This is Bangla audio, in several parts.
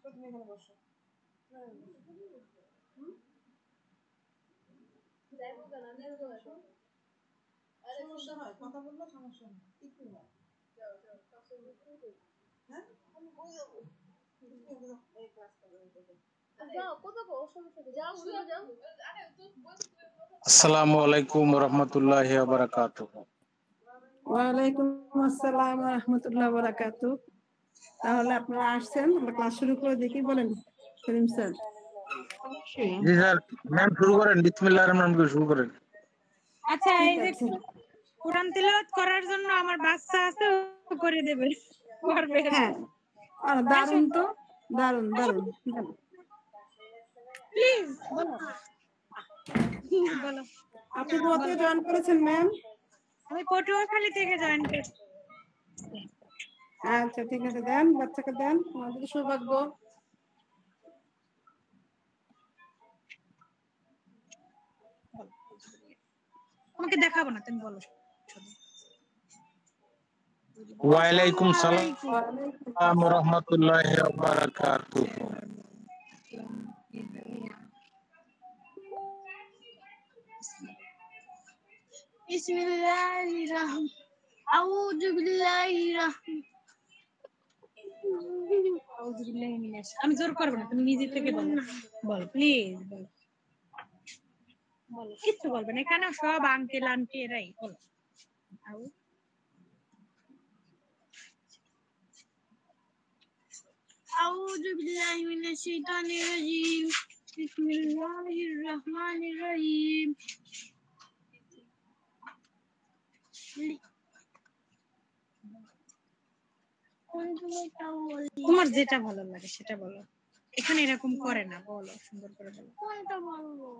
তুমি এখানে বসো। সমস্যা হয়, কথা বললে সমস্যা হয়, একটু হয়। হ্যাঁ আসসালামু আলাইকুম ওয়া রাহমাতুল্লাহি ওয়া বারাকাতুহু। ওয়া আলাইকুম আসসালাম ওয়া রাহমাতুল্লাহি ওয়া বারাকাতুহু। তাহলে আপনারা আসছেন, আমরা ক্লাস শুরু করে দেখি, বলেন সেলিম স্যার। জি স্যার, ম্যাম শুরু করেন, বিসমিল্লাহির রহমানির রহিম শুরু করেন। আচ্ছা, এই যে কোরআন তেলাওয়াত করার জন্য আমার বাচ্চা আছে, ও করে দেবে, করবে। হ্যাঁ, দারুণ তো, দারুণ দারুণ। প্লিজ বলো। বলো, আপনি কোথা থেকে জয়েন করেছেন ম্যাম? আমি পটুয়াখালী থেকে জয়েন করেছি। আচ্ছা ঠিক আছে, দেন বাচ্চাকে দেন, আমাদের সৌভাগ্য। আমাকে দেখাবো না, তুমি বলো। ওয়া আলাইকুম সালাম ওয়া রাহমাতুল্লাহি ওয়া বারাকাতুহু। বিসমিল্লাহির রাহমানির আউযু বিল্লাহির আউযু বিল্লাহি মিনাশ। আমি জোর করব না, তুমি নিজে থেকে বলো, বলো প্লিজ, বলো বলো, কিছু বলবে না, এখানে সব আঙ্কেল আন্টি এরাই, বলো। আউযু বিল্লাহি মিনাশ শাইতানির রাজিম। বিসমিল্লাহির রহমানির রহিম। তোমার যেটা ভালো লাগে সেটা বলো, এখানে এরকম করে না, বলো সুন্দর করে বলো। কোনটা বলবো?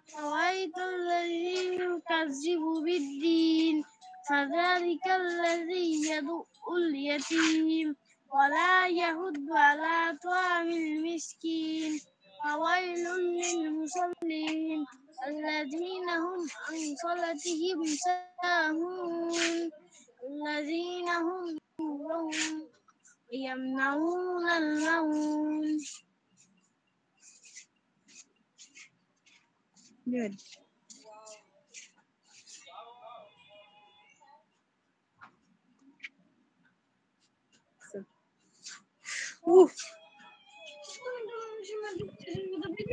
আরাইতাল্লাযী ইউকাযযিবু বিদ্দীন ফাযালিকাল্লাযী ইয়াদউল ইয়াতীম ওয়া লা ইয়াহুদ্দু আলা তা'আমিল মিসকিন ফাওয়াইলুল লিল মুসাল্লিন আল্লাযীনা হুম আন সালাতিহিম সাহুন আল্লাযীনা হুম ইয়ামনাউনাল মাউন। Good.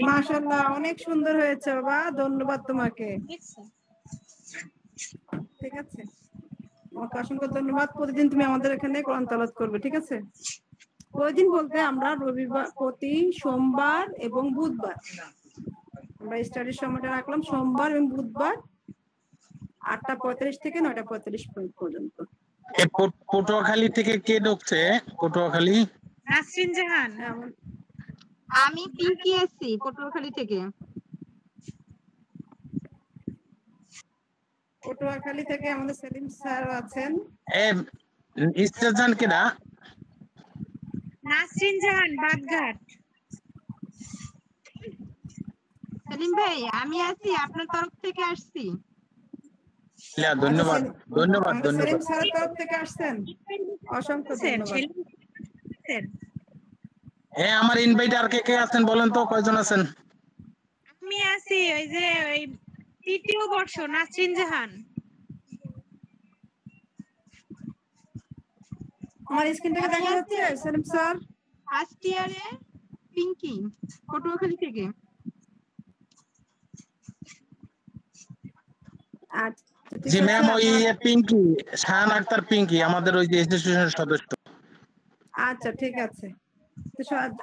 মাশাআল্লাহ, অনেক সুন্দর হয়েছে বাবা, ধন্যবাদ তোমাকে। ঠিক আছে, তোমাকে অসংখ্য ধন্যবাদ। প্রতিদিন তুমি আমাদের এখানে কোরআন তেলাওয়াত করবে, ঠিক আছে? প্রতিদিন বলতে আমরা রবিবার, প্রতি সোমবার এবং বুধবার আমরা স্টাডির সময়টা রাখলাম, সোমবার এবং বুধবার 8:45 থেকে 9:45 পর্যন্ত। পটুয়াখালী থেকে কে ঢুকছে? পটুয়াখালী নাসরিন জাহান। আমি পিঙ্কি এসছি পটুয়াখালী থেকে। পটুয়াখালী থেকে আমাদের সেলিম স্যার আছেন। ইস্তেজান কেডা? নাসরিন জাহান, বাগঘাট। সেলিম ভাই, আমি আছি, আপনার তরফ থেকে আসছি। ধন্যবাদ ধন্যবাদ ধন্যবাদ। সেলিম স্যারের তরফ থেকে আসছেন, অসংখ্য ধন্যবাদ। হ্যাঁ, আমার ইনভাইট আর কে কে আছেন বলেন তো, কয়জন আছেন? আমি আছি, ওই যে ওই তৃতীয় বর্ষ নাসরিন জাহান। আমার স্ক্রিন থেকে দেখা যাচ্ছে সেলিম স্যার? ফার্স্ট ইয়ারে পিঙ্কি, পটুয়াখালী থেকে। জি ম্যাম, ওই পিঙ্কি, শাহান আক্তার পিঙ্কি আমাদের ওই যে অ্যাসোসিয়েশনের সদস্য। আচ্ছা ঠিক আছে, তো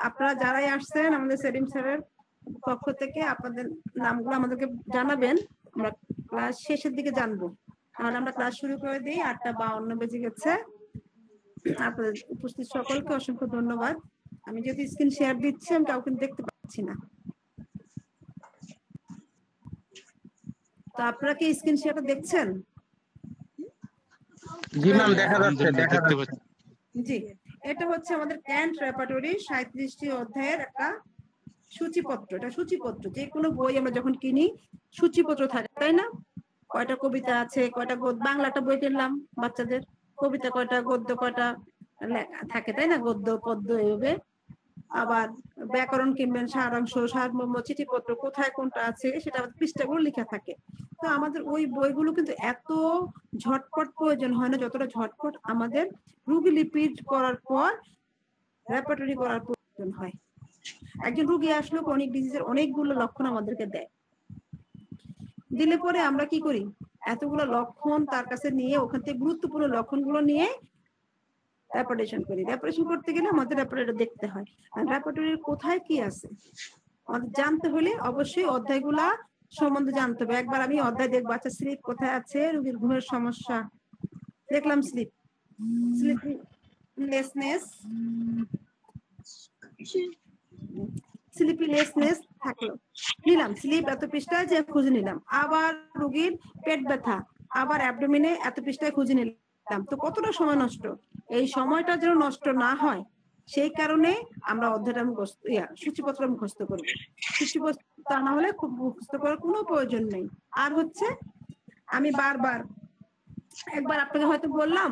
আপনারা যারাই আসছেন আমাদের সেলিম স্যারের পক্ষ থেকে আপনাদের নামগুলো আমাদেরকে জানাবেন, আমরা ক্লাস শেষের দিকে জানবো। তাহলে আমরা ক্লাস শুরু করে দিই, 8:52 বেজে গেছে। আপনাদের উপস্থিত সকলকে অসংখ্য ধন্যবাদ। আমি যেহেতু স্ক্রিন শেয়ার দিচ্ছি, আমি কাউকে দেখতে পাচ্ছি না, তো আপনারা কি স্ক্রিন শেয়ারটা দেখছেন? জি ম্যাম, দেখা যাচ্ছে, দেখা যাচ্ছে। জি, এটা হচ্ছে আমাদের ক্যান্ট রেপার্টরি 37টি অধ্যায়ের একটা সূচিপত্র। এটা সূচিপত্র, যে কোনো বই আমরা যখন কিনি সূচিপত্র থাকে, তাই না? কয়টা কবিতা আছে, কয়টা গদ্য, বাংলা একটা বই কিনলাম বাচ্চাদের, কবিতা কয়টা, গদ্য কয়টা, থাকে, তাই না? গদ্য পদ্য এভাবে। আবার ব্যাকরণ কিনবেন, সারাংশ, সারমর্ম, চিঠিপত্র কোথায় কোনটা আছে সেটা আমাদের পৃষ্ঠাগুলো লেখা থাকে। তো আমাদের ওই বইগুলো কিন্তু এত ঝটপট প্রয়োজন হয় না যতটা ঝটপট আমাদের রোগী লিপিড করার পর রেপার্টরি করার প্রয়োজন হয়। একজন রোগী আসলো ক্রনিক ডিজিজের অনেকগুলো লক্ষণ আমাদেরকে দেয়, দিলে পরে আমরা কি করি, এতগুলো লক্ষণ তার কাছে নিয়ে ওখান থেকে গুরুত্বপূর্ণ লক্ষণগুলো নিয়ে রেপার্টেশন করি। রেপার্টেশন করতে গেলে আমাদের রেপার্টরি দেখতে হয়, আর রেপার্টরির কোথায় কি আছে আমাদের জানতে হলে অবশ্যই অধ্যায়গুলা সম্বন্ধে জানতে হবে। একবার আমি অধ্যায় দেখবো, আচ্ছা স্লিপ কোথায় আছে, রোগীর ঘুমের সমস্যা দেখলাম, স্লিপলেসনেস থাকলো, নিলাম স্লিপ এত পৃষ্ঠায় যে খুঁজে নিলাম। আবার রোগীর পেট ব্যথা, আবার অ্যাবডোমিনে এত পৃষ্ঠায় খুঁজে নিলাম। তো কতটা সময় নষ্ট, এই সময়টা যেন নষ্ট না হয় সেই কারণে আমরা অধ্যায়টা মুখস্থ সূচিপত্র মুখস্থ করবো। সূচিপত্র তা না হলে খুব মুখস্থ করার কোনো প্রয়োজন নেই। আর হচ্ছে আমি বারবার একবার আপনাকে হয়তো বললাম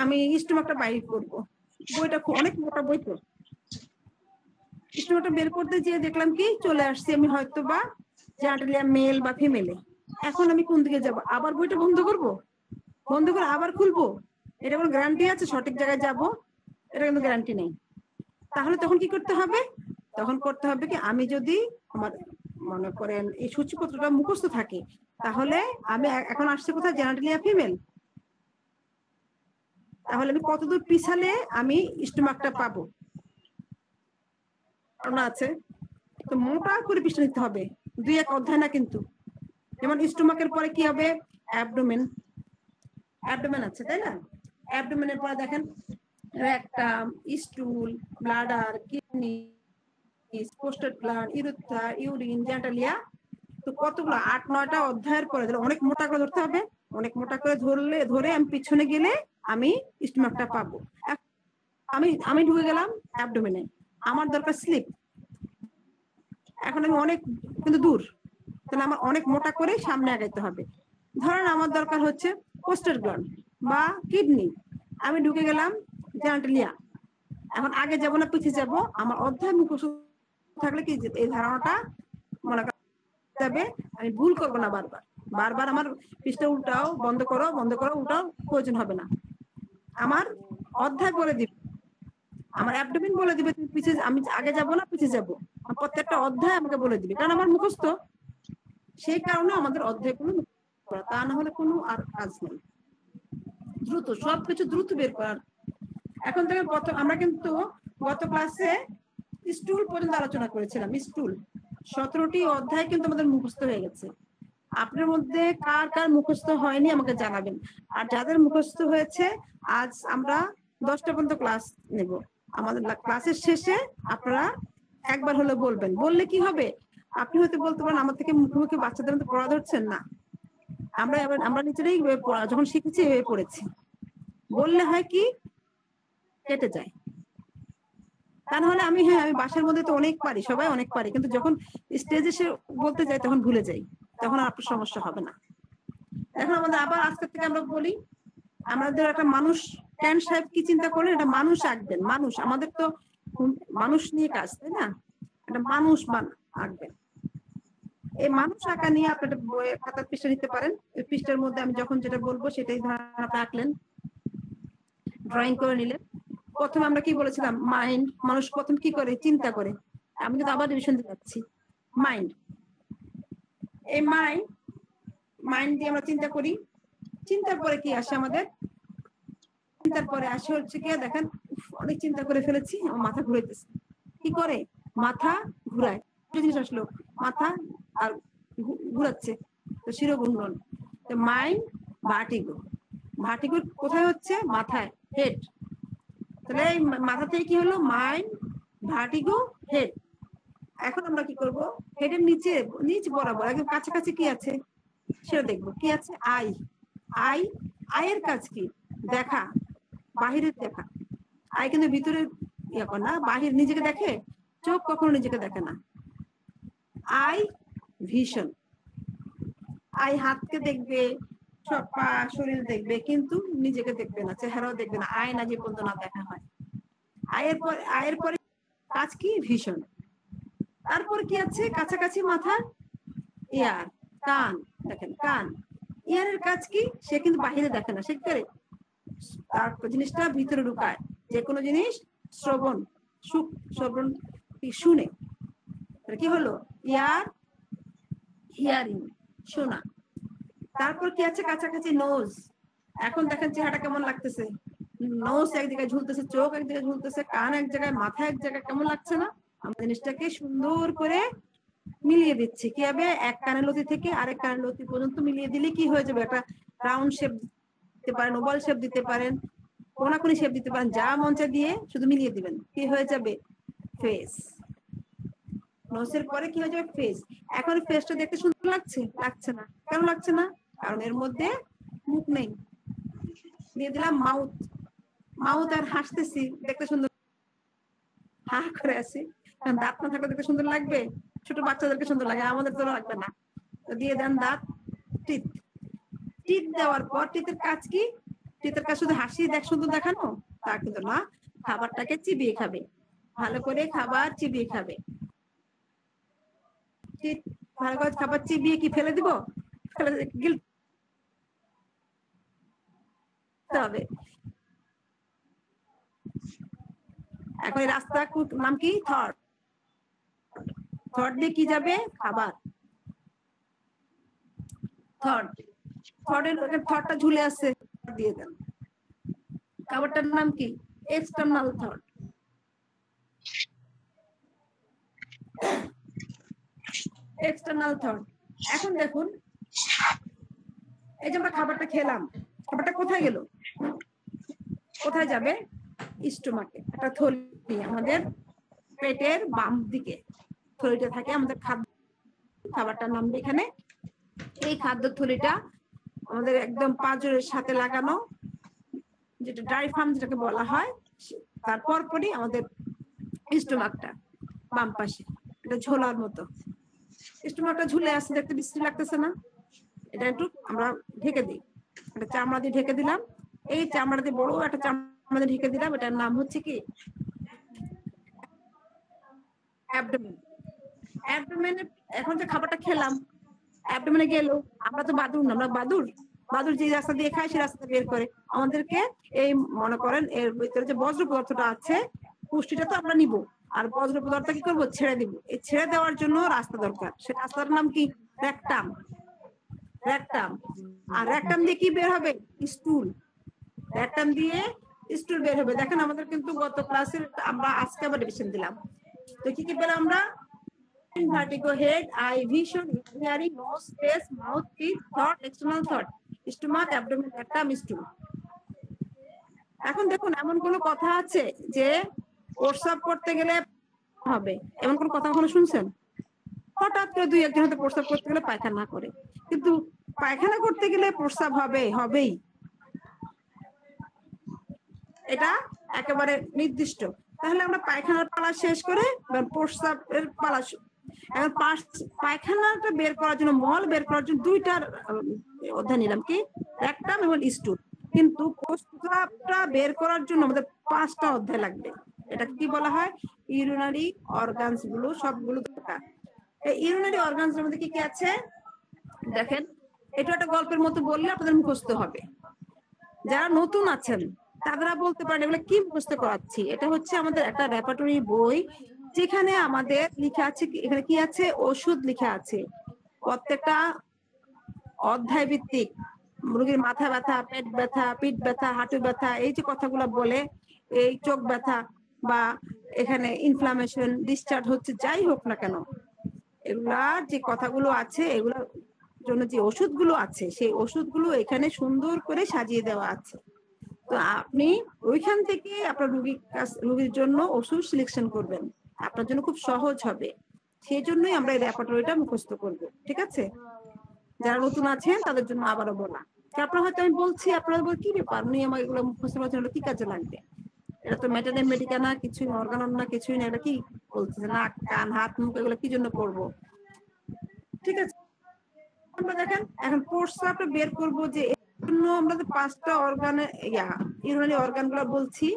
আমি স্টোমাকটা বাইর করবো, বইটা অনেক মোটা বই, তো স্টোমাকটা বের করতে যেয়ে দেখলাম কি চলে আসছে আমি হয়তো বা জেনারেলিয়া মেল বা ফিমেলে। এখন আমি কোন দিকে যাব, আবার বইটা বন্ধ করব, বন্ধ করে আবার খুলবো? এটা কোনো গ্যারান্টি আছে সঠিক জায়গায় যাব? এটা কিন্তু গ্যারান্টি নেই। তাহলে তখন কি করতে হবে, তখন করতে হবে কি, আমি যদি আমার মনে করেন এই সূচিপত্রটা মুখস্থ থাকে, তাহলে আমি এখন আসছে কোথায়, জেনারেলিয়া ফিমেল, তাহলে আমি কতদূর পিছালে আমি স্টোমাকটা পাবো আছে। তো মোটা করে পৃষ্ঠা নিতে হবে, 2-1 অধ্যায় না কিন্তু। যেমন স্টোমাকের পরে কি হবে, অ্যাবডোমেন, অ্যাবডোমেন আছে তাই না? অ্যাবডোমেনের পরে দেখেন rectum, stool, bladder, kidney, prostate gland, urethra, urine, genitalia. তো কতগুলো 8-9টা অধ্যায়ের পরে অনেক মোটা করে ধরতে হবে, অনেক মোটা করে ধরে আমি পিছনে গেলে আমি স্টোমাকটা পাবো। আমি ঢুকে গেলাম অ্যাবডোমেনে, আমার দরকার স্লিপ, এখন আমি অনেক কিন্তু দূর, তাহলে আমার অনেক মোটা করে সামনে আগাইতে হবে। ধরেন আমার দরকার হচ্ছে প্রোস্টেট গ্ল্যান্ড বা কিডনি, আমি ঢুকে গেলাম জেনারেলিয়া, এখন আগে যাব না পিছিয়ে যাব, আমার অধ্যায় মুখস্থ থাকলে কি এই ধারণাটা মনে করা যাবে, আমি ভুল করবো না। বারবার বারবার আমার পৃষ্ঠা উল্টাও, বন্ধ করো, বন্ধ করো, উল্টাও, প্রয়োজন হবে না। আমার অধ্যায় বলে দিবে, আমার অ্যাবডোমেন বলে দিবে তুমি পিছিয়ে, আমি আগে যাব না পিছিয়ে যাব, প্রত্যেকটা অধ্যায় আমাকে বলে দিবে, কারণ আমার মুখস্থ। সেই কারণে আমাদের অধ্যায়গুলো করা, তা না হলে কোনো আর কাজ নেই। দ্রুত সবকিছু দ্রুত বের করার। এখন থেকে আমরা কিন্তু গত ক্লাসে স্টুল পর্যন্ত আলোচনা করেছিলাম। স্টুল 17টি অধ্যায় কিন্তু আমাদের মুখস্থ হয়ে গেছে। আপনার মধ্যে কার কার মুখস্থ হয়নি আমাকে জানাবেন, আর যাদের মুখস্থ হয়েছে আজ আমরা 10টা পর্যন্ত ক্লাস নেব। আমাদের ক্লাসের শেষে আপনারা একবার হলে বলবেন, বললে কি হবে, আপনি হয়তো বলতে পারেন আমার থেকে মুখোমুখি বাচ্চাদের মধ্যে পড়া ধরছেন না, আমরা নিজেরাই যখন শিখেছি এভাবে পড়েছি। বললে হয় কি কেটে যায়, তা নাহলে আমি আমি বাসার মধ্যে তো অনেক পারি, সবাই অনেক পারি, কিন্তু যখন স্টেজে সে বলতে যাই তখন ভুলে যাই, তখন আর আপনার সমস্যা হবে না। এখন আমাদের আবার আজকে থেকে আমরা বলি, আমাদের একটা মানুষ, ক্যান সাহেব কি চিন্তা করলেন, এটা মানুষ আঁকবেন। মানুষ, আমাদের তো মানুষ নিয়ে কাজ, তাই না? একটা মানুষ আঁকবেন। এই মানুষ আঁকা নিয়ে আপনার বইয়ের খাতার পৃষ্ঠা নিতে পারেন। এই পৃষ্ঠার মধ্যে আমি যখন যেটা বলবো সেটাই আঁকলেন, ড্রয়িং করে নিলেন। প্রথমে আমরা কি বলেছিলাম, মাইন্ড, মানুষ প্রথম কি করে, চিন্তা করে। আমি কিন্তু আবার রিভিশন দিতে যাচ্ছি, মাইন্ড, এই মাইন্ড দিয়ে আমরা চিন্তা করি। চিন্তার পরে কি আসে আমাদের, চিন্তার পরে আসে হচ্ছে কি, দেখেন অনেক চিন্তা করে ফেলেছি, আমার মাথা ঘুরাইতেছে। কি করে মাথা ঘুরায়, জিনিস আসলো মাথা আর ঘুরাচ্ছে, তো শিরোঘূর্ণন। তো মাইন্ড ভার্টিগো, ভার্টিগো কোথায় হচ্ছে, মাথায়, হেড। তাহলে এই মাথা থেকে কি হলো, মাইন্ড, ভার্টিগো, হেড। এখন আমরা কি করব, হেডের নিচে বরাবর একদম কাছাকাছি কি আছে সেটা দেখবো। কি আছে, আয়ের কাজ কি, দেখা, বাহিরের দেখা। আই কিন্তু ভিতরে ইয়ে করে না, বাহির নিজেকে দেখে, চোখ কখনো নিজেকে দেখে না। আই ভিশন, আই হাতকে দেখবে, সব পা শরীর দেখবে, কিন্তু নিজেকে দেখবে না, চেহারাও দেখবে না, আয়না যে পর্যন্ত না দেখা হয়। আয়ের পরে কাজ কি? ভীষণ। তারপর কি আছে? কাছাকাছি মাথা, ইয়ার, কান। দেখেন কান, ইয়ারের কাজ কি? সে কিন্তু বাহিরে দেখে না, সে করে তার জিনিসটা ভিতরে ঢুকায়। যে কোনো জিনিস শ্রবণ, শ্রবণ শুনে। কি হলো? ইয়ার, হিয়ারিং, শোনা। তারপর কি আছে? কাছাকাছি নোজ। এখন দেখেন চেহারাটা কেমন লাগতেছে, নোজ এক জায়গায় ঝুলতেছে, চোখ এক জায়গায় ঝুলতেছে, কান এক জায়গায়, মাথা এক জায়গায়, কেমন লাগছে না? আমরা জিনিসটাকে সুন্দর করে মিলিয়ে দিচ্ছি। কিভাবে? এক কানের লতি থেকে আরেক কানের লতি পর্যন্ত মিলিয়ে দিলে কি হয়ে যাবে? একটা রাউন্ড শেপ দিতে পারেন, ওভাল শেপ দিতে পারেন, কোনাকুনি শেপ দিতে পারেন, যা মঞ্চে দিয়ে শুধু মিলিয়ে দিবেন, কি হয়ে যাবে? ফেস। নোসের পরে কি হয়ে যাবে? ফেস। এখন ফেসটা দেখতে সুন্দর লাগছে? লাগছে না। কেন লাগছে না? কারণ এর মধ্যে মুখ নেই। দিয়ে দিলাম মাউথ। মাউথ আর হাসতেছি, দেখতে সুন্দর, হা করে আছি, দাঁত না থাকলে দেখতে সুন্দর লাগবে? ছোট বাচ্চাদেরকে সুন্দর লাগে, আমাদের তো লাগবে না। তো দিয়ে দেন দাঁত, টিথ। টিথ দেওয়ার পর টিথের কাজ কি? টিথের কাজ শুধু হাসি দেখ সুন্দর দেখানো? তা কিন্তু না, খাবারটাকে চিবিয়ে খাবে, ভালো করে খাবার চিবিয়ে খাবে। টিথ ভালো করে খাবার চিবিয়ে কি ফেলে দিব? ফেলে গিলতে হবে। এখন এই রাস্তা নাম কি? থট। থট দিয়ে কি যাবে? খাবার। থট, থটটা ঝুলে আছে, দিয়ে দেন। খাবারটার নাম কি? External thought. External thought. এখন দেখুন, এই যে আমরা খাবারটা খেলাম, খাবারটা কোথায় গেল? কোথায় যাবে? স্টোমাকে। একটা থলি আমাদের পেটের বাম দিকে থলিটা থাকে, আমাদের খাবারটার নাম এখানে। এই খাদ্য থলিটা আমাদের একদম পাঁজরের সাথে লাগানো, যেটা ডায়াফ্রাম যেটাকে বলা হয়, তারপর পরই আমাদের স্টোমাকটা বাম পাশে, এটা ঝোলার মতো। স্টোমাকটা ঝুলে আসছে, দেখতে বিশ্রী লাগতেছে না? এটা একটু আমরা ঢেকে দিই, একটা চামড়া দিয়ে ঢেকে দিলাম। এই চামড়া দিয়ে, বড় একটা চামড়া দিয়ে ঢেকে দিলাম। এটার নাম হচ্ছে কি? অ্যাবডোমেন। অ্যাবডোমেনে এখন যে খাবারটা খেলাম, অ্যাবডোমেনে গেল। আমরা তো বাদুর না, আমরা বাদুর যে রাস্তা দিয়ে খায় সেই রাস্তা বের করে আমাদেরকে। এই মনে করেন এর ভিতরে যে বজ্র পদার্থটা আছে, পুষ্টিটা তো আমরা নিব, আর বজ্র পদার্থ কি করবো? ছেড়ে দিব। এই ছেড়ে দেওয়ার জন্য রাস্তা দরকার। সে রাস্তার নাম কি? রেকটাম। রেকটাম। আর রেকটাম দিয়ে কি বের হবে? স্টুল। রেকটাম দিয়ে স্টুল বের হবে। দেখেন আমাদের কিন্তু গত ক্লাসের আমরা আজকে আবার রিভিশন দিলাম। তো কি কি পেলাম আমরা? vertigo, head, eye, vision, hearing, nose, face, mouth, teeth, thought, external thought, stomach, abdomen, rectum, stool. এখন দেখুন, এমন কোন কথা আছে যে প্রস্রাব করতে গেলে হবে? এমন কোন কথা কখনো শুনছেন? হঠাৎ করে দুই একজন হয়তো প্রস্রাব করতে গেলে পায়খানা করে, কিন্তু পায়খানা করতে গেলে প্রস্রাব হবেই। এটা একেবারে নির্দিষ্ট। তাহলে আমরা পায়খানার পালা শেষ করে প্রস্রাবের পালা। এখন পায়খানাটা বের করার জন্য, মল বের করার জন্য দুইটার অধ্যায় নিলাম, কি? রেকটাম এবং স্টুল। কিন্তু প্রস্রাবটা বের করার জন্য আমাদের 5টা অধ্যায় লাগবে। এটা কি বলা হয়? ইউরিনারি অর্গানস গুলো সবগুলো দরকার। এই ইউরিনারি অর্গানস এর মধ্যে কি কি আছে দেখেন। এটা একটা গল্পের মতো বললে আপনাদের মুখস্থ হবে। যারা নতুন আছেন তারা বলতে পারেন এগুলো কি মুখস্থ করাচ্ছি। এটা হচ্ছে আমাদের একটা রেপার্টরি বই, যেখানে আমাদের লেখা আছে, এখানে কি আছে? ওষুধ লেখা আছে। প্রত্যেকটা অধ্যায় ভিত্তিক রোগীর মাথা ব্যথা, পেট ব্যথা, পিঠ ব্যথা, হাঁটু ব্যথা, এই যে কথাগুলো বলে, এই চোখ ব্যথা বা এখানে ইনফ্লামেশন, ডিসচার্জ হচ্ছে, যাই হোক না কেন, এগুলা যে কথাগুলো আছে, এগুলোর জন্য যে ওষুধগুলো আছে, সেই ওষুধগুলো এখানে সুন্দর করে সাজিয়ে দেওয়া আছে। তো আপনি ওইখান থেকে আপনার রোগীর জন্য ওষুধ সিলেকশন করবেন, আপনার জন্য খুব সহজ হবে। সেই জন্যই আমরা এই রেপার্টরিটা মুখস্থ করব, ঠিক আছে? যারা নতুন আছেন তাদের জন্য আবারও বলা। আপনারা হয়তো আমি বলছি, আপনারা বল কি ব্যাপার, উনি আমার এগুলো মুখস্থ করার কি কাজে লাগবে? এটা তো মেটাডেন মেডিকা না, কিছুই অর্গানন না, কিছুই না। এটা কি বলছে? নাক, কান, হাত, মুখ, এগুলো কি জন্য পড়বো? ঠিক আছে, আমরা দেখেন এখন প্রস্রাবটা বের করবো যে জন্য আমরা যে 5টা অর্গানে ইউরিনারি অর্গান গুলো বলছি,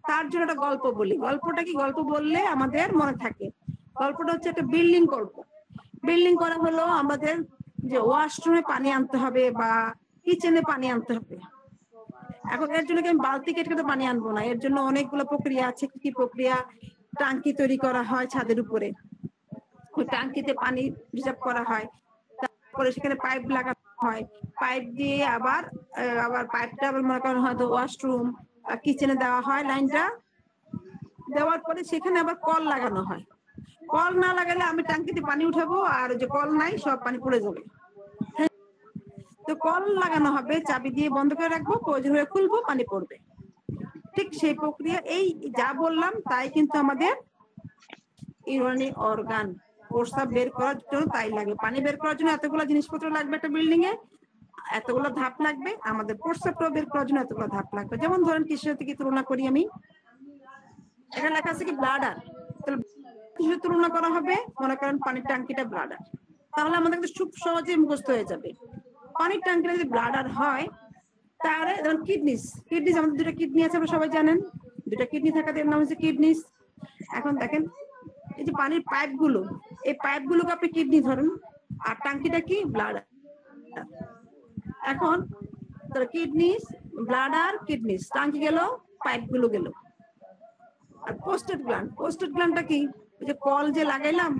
তার জন্য একটা গল্প বলি। গল্পটা কি? গল্প বললে আমাদের মনে থাকে। গল্পটা হচ্ছে একটা বিল্ডিং গল্প। বিল্ডিং করা হলো আমাদের যে ওয়াশরুমে পানি আনতে হবে বা কিচেনে পানি আনতে হবে। এখন এর জন্য কি আমি বালতি কেটে পানি আনবো না, এর জন্য অনেকগুলো প্রক্রিয়া আছে। কি প্রক্রিয়া? টাঙ্কি তৈরি করা হয় ছাদের উপরে, ওই টাঙ্কিতে পানি রিজার্ভ করা হয়, তারপরে সেখানে পাইপ লাগানো হয়, পাইপ দিয়ে আবার পাইপটা আবার মনে করেন হয়তো ওয়াশরুম কিচেনে দেওয়া হয়। লাইনটা দেওয়ার পরে সেখানে আবার কল লাগানো হয়। কল না লাগালে আমি টাঙ্কিতে পানি উঠাবো, আর যে কল নাই সব পানি পড়ে যাবে। তো কল লাগানো হবে, চাবি দিয়ে বন্ধ করে রাখবো, প্রয়োজন হয়ে খুলবো, পানি পড়বে। ঠিক সেই প্রক্রিয়া। এই যা বললাম তাই কিন্তু আমাদের ইউরিনারি অর্গান। প্রস্রাব বের করার জন্য তাই লাগে। পানি বের করার জন্য এতগুলো জিনিসপত্র লাগবে একটা বিল্ডিং এ, এতগুলো ধাপ লাগবে। আমাদের প্রস্রাবটা বের করার জন্য এতগুলো ধাপ লাগবে। যেমন ধরেন কিসের সাথে কি তুলনা করি আমি, এখানে লেখা আছে কি ব্লাডার, তাহলে কিসের তুলনা করা হবে? মনে করেন পানির ট্যাঙ্কিটা ব্লাডার, তাহলে আমাদের খুব সহজেই মুখস্থ হয়ে যাবে। পানির ট্যাঙ্কিটা যদি ব্লাডার হয়, তাহলে যেমন কিডনিস, আমাদের 2টা কিডনি আছে, আপনারা সবাই জানেন। 2টা কিডনি থাকাদের নাম হচ্ছে কিডনিস। এখন দেখেন এই যে পানির পাইপ গুলো, এই পাইপ গুলোকে আপনি কিডনি ধরেন, আর টাঙ্কিটা কি? ব্লাডার। এখন কিডনিস, ব্লাডার, কিডনিস, টাঙ্কি গেল, পাইপ গুলো গেল। আর পোস্টেড গ্ল্যান্ডটা কি? ওই যে কল যে লাগাইলাম,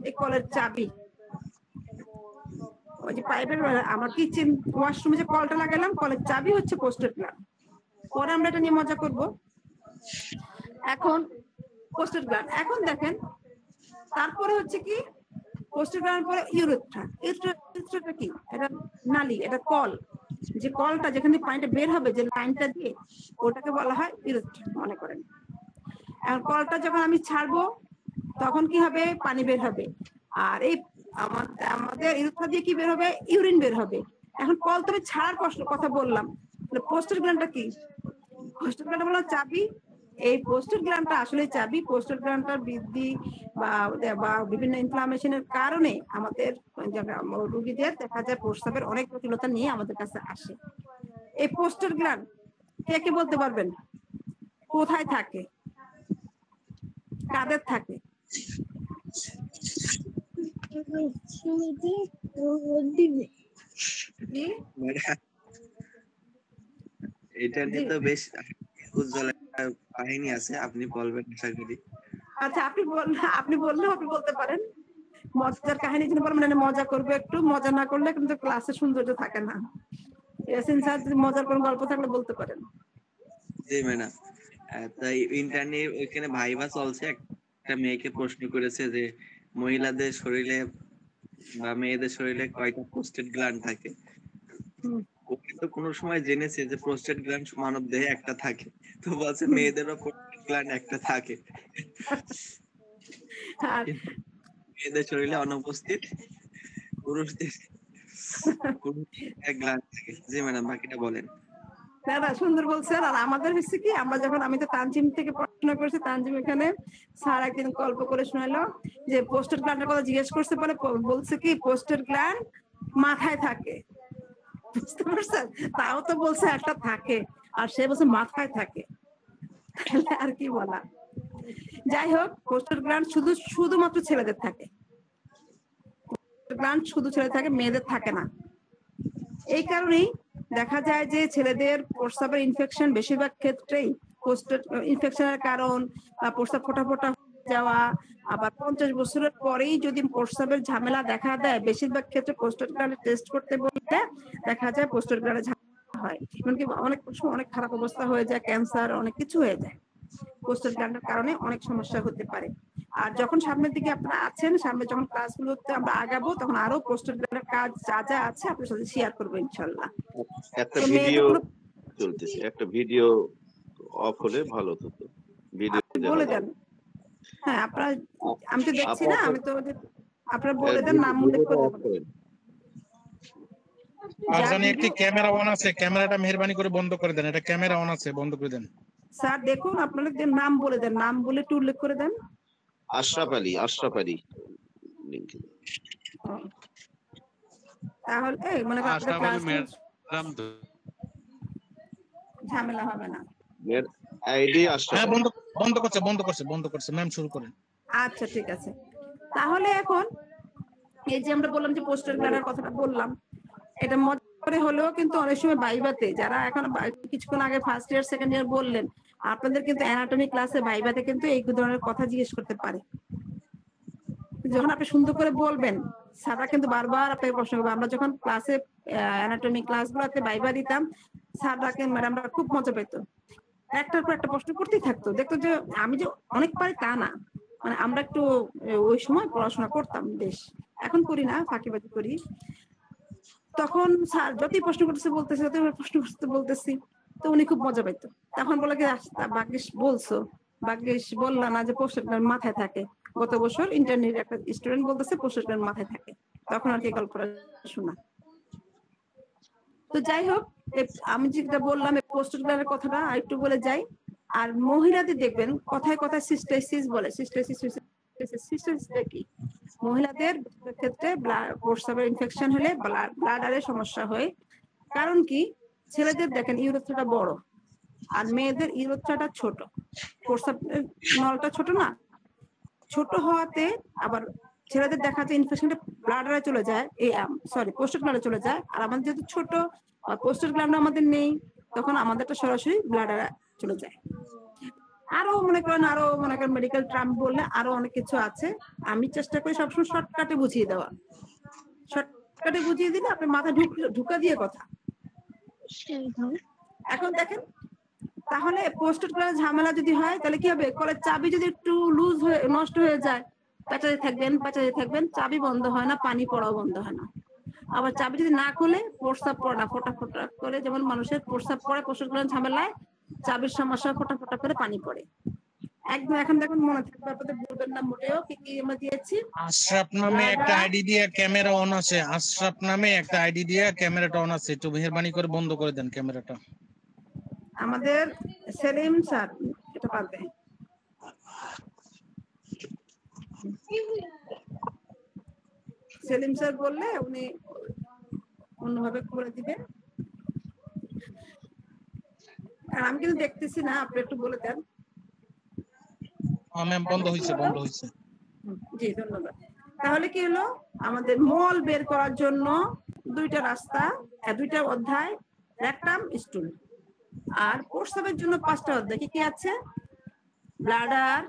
এই কলের চাবি। ওই যে পাইপের আমার কিচেন ওয়াশরুমে যে কলটা লাগাইলাম, কলের চাবি হচ্ছে পোস্টেড গ্ল্যান্ড। পরে আমরা এটা নিয়ে মজা করব। এখন পোস্টেড গ্ল্যান্ড, এখন দেখেন তারপরে হচ্ছে কি? পোস্টেড গ্ল্যান্ড পরে ইউরেথ্রা। ইউরেথ্রাটা কি? এটা নালী, এটা কল। যে কলটা যেখানে পানিটা বের হবে, যে লাইনটা দিয়ে, ওটাকে বলা হয় ইউরেথ্রা মনে করেন। আর কলটা যখন আমি ছাড়বো তখন কি হবে? পানি বের হবে। আর এই আমাদের ইউরেথ্রা দিয়ে কি বের হবে? ইউরিন বের হবে। এখন কল তুমি ছাড়ার কথা বললাম, পোস্টেড গ্ল্যান্ডটা কি? পোস্টেড গ্ল্যান্ড বললাম চাবি। এই পোস্টেড গ্ল্যান্ডটা আসলে চাবি। পোস্টেড গ্ল্যান্ডটার বৃদ্ধি বা বিভিন্ন ইনফ্লামেশনের কারণে আমাদের রোগীদের দেখা যায় প্রস্রাবের অনেক জটিলতা নিয়ে আমাদের কাছে আসে। এই পোস্টেড গ্ল্যান্ড কে বলতে পারবেন কোথায় থাকে, কাদের থাকে? এটা নিয়ে তো বেশ উজ্জ্বল কাহিনী আছে, আপনি বলবেন আশা করি। আচ্ছা, আপনি বললেও আপনি বলতে পারেন। মজার কাহিনী জন্য মানে মজা করবো একটু, মজা না করলে কিন্তু ক্লাসে সৌন্দর্য থাকে না। ইয়াসিন স্যার যদি মজার কোনো গল্প থাকলে বলতে পারেন। জি ম্যাডাম, তাই ইন্টারনেট ওইখানে ভাইবা চলছে। একটা মেয়েকে প্রশ্ন করেছে যে মহিলাদের শরীরে বা মেয়েদের শরীরে কয়টা প্রোস্টেট গ্ল্যান্ড থাকে। ও কিন্তু কোনো সময় জেনেছে যে প্রোস্টেট গ্ল্যান্ড মানব দেহে একটা থাকে, তো বলছে মেয়েদেরও প্রোস্টেট গ্ল্যান্ড একটা থাকে, মেয়েদের শরীরে অনুপস্থিত, পুরুষদের গ্ল্যান্ড থাকে। জি ম্যাডাম, বাকিটা বলেন। দাদা সুন্দর বলছেন। আর আমাদের হচ্ছে কি, আমরা যখন, আমি তো তানজিম থেকে পড়াশোনা করেছি, তানজিম এখানে স্যার একদিন গল্প করে শোনালো যে পোস্টেড গ্ল্যান্ডের কথা জিজ্ঞেস করতে পারে, বলছে কি পোস্টেড গ্ল্যান্ড মাথায় থাকে। বুঝতে পারছেন? তাও তো বলছে একটা থাকে, আর সে বলছে মাথায় থাকে, আর কি বলা। যাই হোক, পোস্টেড গ্ল্যান্ড শুধুমাত্র ছেলেদের থাকে। গ্ল্যান্ড শুধু ছেলে থাকে, মেয়েদের থাকে না। এই কারণেই দেখা যায় যে ছেলেদের প্রস্রাবের ইনফেকশন বেশিরভাগ ক্ষেত্রেই পোস্টেড ইনফেকশনের কারণ, বা প্রস্রাব ফোটা যাওয়া, আবার 50 বছরের পরেই যদি প্রস্রাবের ঝামেলা দেখা দেয়, বেশিরভাগ ক্ষেত্রে পোস্টেড গ্ল্যান্ড টেস্ট করতে বললে দেখা যায় পোস্টেড গ্ল্যান্ডে ঝামেলা হয়। এমনকি অনেক খারাপ অবস্থা হয়ে যায়, ক্যান্সার, অনেক কিছু হয়ে যায়। পোস্টেড গ্ল্যান্ডের কারণে অনেক সমস্যা হতে পারে। আর যখন সামনের দিকে আপনারা আছেন, সামনে যখন ক্লাসগুলোতে আমরা আগাবো, তখন আরো পোস্টেড গ্ল্যান্ডের কাজ যা আছে আপনার সাথে শেয়ার করবো ইনশাআল্লাহ। একটা ভিডিও চলতেছে, একটা ভিডিও অফ হলে ভালো হতো। ভিডিও বলে দেন। হ্যাঁ, আপনারা, আমি তো দেখছি না, আমি তো আপনারা বলে দেন, নাম উল্লেখ করে দেন। আর জানি একটি ক্যামেরা অন আছে, ক্যামেরাটা মেহেরবানি করে বন্ধ করে দেন। এটা ক্যামেরা অন আছে, বন্ধ করে দেন। স্যার দেখুন, আপনাদের নাম বলে দেন, নাম বলে একটু উল্লেখ করে দেন। আশরাফ আলী তাহলে মনে করেন ঝামেলা হবে না। মেয়ের আইডি আসছে। হ্যাঁ, বন্ধ করছে ম্যাম, শুরু করেন। আচ্ছা ঠিক আছে, তাহলে এখন এই যে আমরা বললাম যে পোস্টার গ্লাডার কথাটা বললাম, এটা মজা করে হলেও কিন্তু অনেক সময় ভাইভাতে যারা এখন কিছুক্ষণ আগে ফার্স্ট ইয়ার সেকেন্ড ইয়ার বললেন, আপনাদের কিন্তু অ্যানাটমি ক্লাসে ভাইভাতে কিন্তু এই ধরনের কথা জিজ্ঞেস করতে পারে। যখন আপনি সুন্দর করে বলবেন, স্যাররা কিন্তু বারবার আপনাকে প্রশ্ন করবে। আমরা যখন ক্লাসে অ্যানাটমি ক্লাসগুলোতে ভাইভা দিতাম, স্যাররাকে ম্যাডামরা খুব মজা পেত, একটার পর একটা প্রশ্ন করতেই থাকতো। দেখতো যে আমি যে অনেক পারি তা না, মানে আমরা একটু ওই সময় পড়াশোনা করতাম বেশ, এখন করি না, ফাঁকিবাজি করি। তখন স্যার যতই প্রশ্ন করতেছে বলতেছে, যতই প্রশ্ন করতে বলতেছি, তো উনি খুব মজা পাইতো। তখন বলে কি, ভাগ্যিস বলছো, ভাগ্যিস বললা না যে পোস্টার মাথায় থাকে। গত বছর ইন্টারনেট একটা স্টুডেন্ট বলতেছে পোস্টার মাথায় থাকে, তখন আর কি গল্পটা শোনা। তো যাই হোক, আমি যেটা বললাম পোস্টার কথাটা আরেকটু বলে যাই। আর মহিলাদের দেখবেন কথায় কথায় সিস্টাইসিস বলে। সিস্টাইসিসটা কি? মহিলাদের ক্ষেত্রে প্রস্রাবের ইনফেকশন হলে ব্লাডারের সমস্যা হয়। কারণ কি, ছেলেদের দেখেন ইউরেথ্রাটা বড় আর মেয়েদের ইউরেথ্রাটা ছোট, প্রস্রাবের নলটা ছোট না, ছোট হওয়াতে আবার ছেলেদের দেখা যায় ইনফেকশনটা ব্লাডারে চলে যায়, সরি পোস্টার গ্ল্যান্ডে চলে যায়। আর আমাদের যেহেতু ছোট পোস্টার গ্ল্যান্ড আমাদের নেই, তখন আমাদেরটা সরাসরি ব্লাডারে চলে যায়। আরো মনে করেন মেডিকেল টার্ম বললে আরো অনেক কিছু আছে, আমি চেষ্টা করি সবসময় শর্টকাটে বুঝিয়ে দেওয়া। শর্টকাটে বুঝিয়ে দিলে আপনি মাথা ঢুকা দিয়ে কথা। এখন দেখেন, তাহলে পোস্টার গ্ল্যান্ড ঝামেলা যদি হয় তাহলে কি হবে, কলের চাবি যদি একটু লুজ হয়ে নষ্ট হয়ে যায়, প্যাঁচাতে থাকবেন, চাবি বন্ধ হয় না, পানি পড়াও বন্ধ হয় না। আবার চাবি যদি না খুলে প্রস্রাব পড়ে না, ফোটা করে, যেমন মানুষের প্রস্রাব পড়ে পোস্টার গ্ল্যান্ড ঝামেলায়, চাবির সমস্যা ফোটা করে পানি পড়ে একদম। এখন দেখুন মনে থাকবে, আপনাদের বলবেন না মোটেও কি কি আমরা দিয়েছি। আশরাফ নামে একটা আইডি দিয়ে ক্যামেরা অন আছে, আশরাফ নামে একটা আইডি দিয়ে ক্যামেরাটা অন আছে, একটু মেহেরবানি করে বন্ধ করে দেন ক্যামেরাটা। আমাদের সেলিম স্যার এটা পারবে। সেলিম স্যার বললে উনি অন্যভাবে করে দিবে। আর আমি কিন্তু দেখতেছি না, আপনি একটু বলে দেন। ম্যাম বন্ধ হয়েছে। জি ধন্যবাদ। তাহলে কি হলো, আমাদের মল বের করার জন্য দুইটা রাস্তা, দুইটা অধ্যায়, রেকটাম, স্টুল। আর প্রস্রাবের জন্য 5টা অধ্যায়। কি কি আছে? Bladder,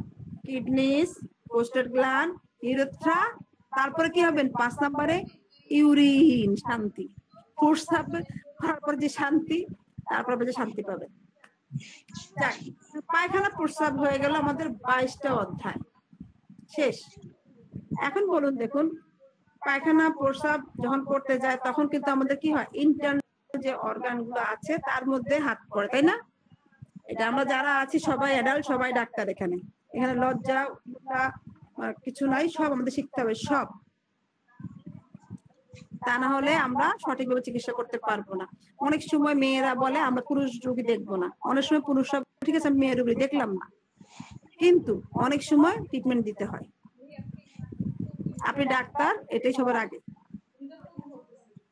kidneys, poster gland, urethra. তারপরে কি হবেন 5 নম্বরে? ইউরিন, শান্তি। প্রস্রাব করার পর যে শান্তি, তারপর যে শান্তি পাবে। পায়খানা প্রস্রাব হয়ে গেল আমাদের 22টা অধ্যায় শেষ। এখন বলুন, দেখুন পায়খানা প্রস্রাব যখন করতে যায় তখন কিন্তু আমাদের কি হয়, ইন্টারনাল যে অর্গান গুলো আছে তার মধ্যে হাত পড়ে, তাই না? এটা আমরা যারা আছি সবাই অ্যাডাল্ট, সবাই ডাক্তার। এখানে লজ্জা কিছু নাই, সব আমাদের শিখতে হবে সব। তা না হলে আমরা সঠিকভাবে চিকিৎসা করতে পারবো না। অনেক সময় মেয়েরা বলে আমরা পুরুষ রোগী দেখবো না, অনেক সময় পুরুষরা ঠিক আছে মেয়ের রোগী দেখলাম না, কিন্তু অনেক সময় ট্রিটমেন্ট দিতে হয়। আপনি ডাক্তার, এটাই সবার আগে।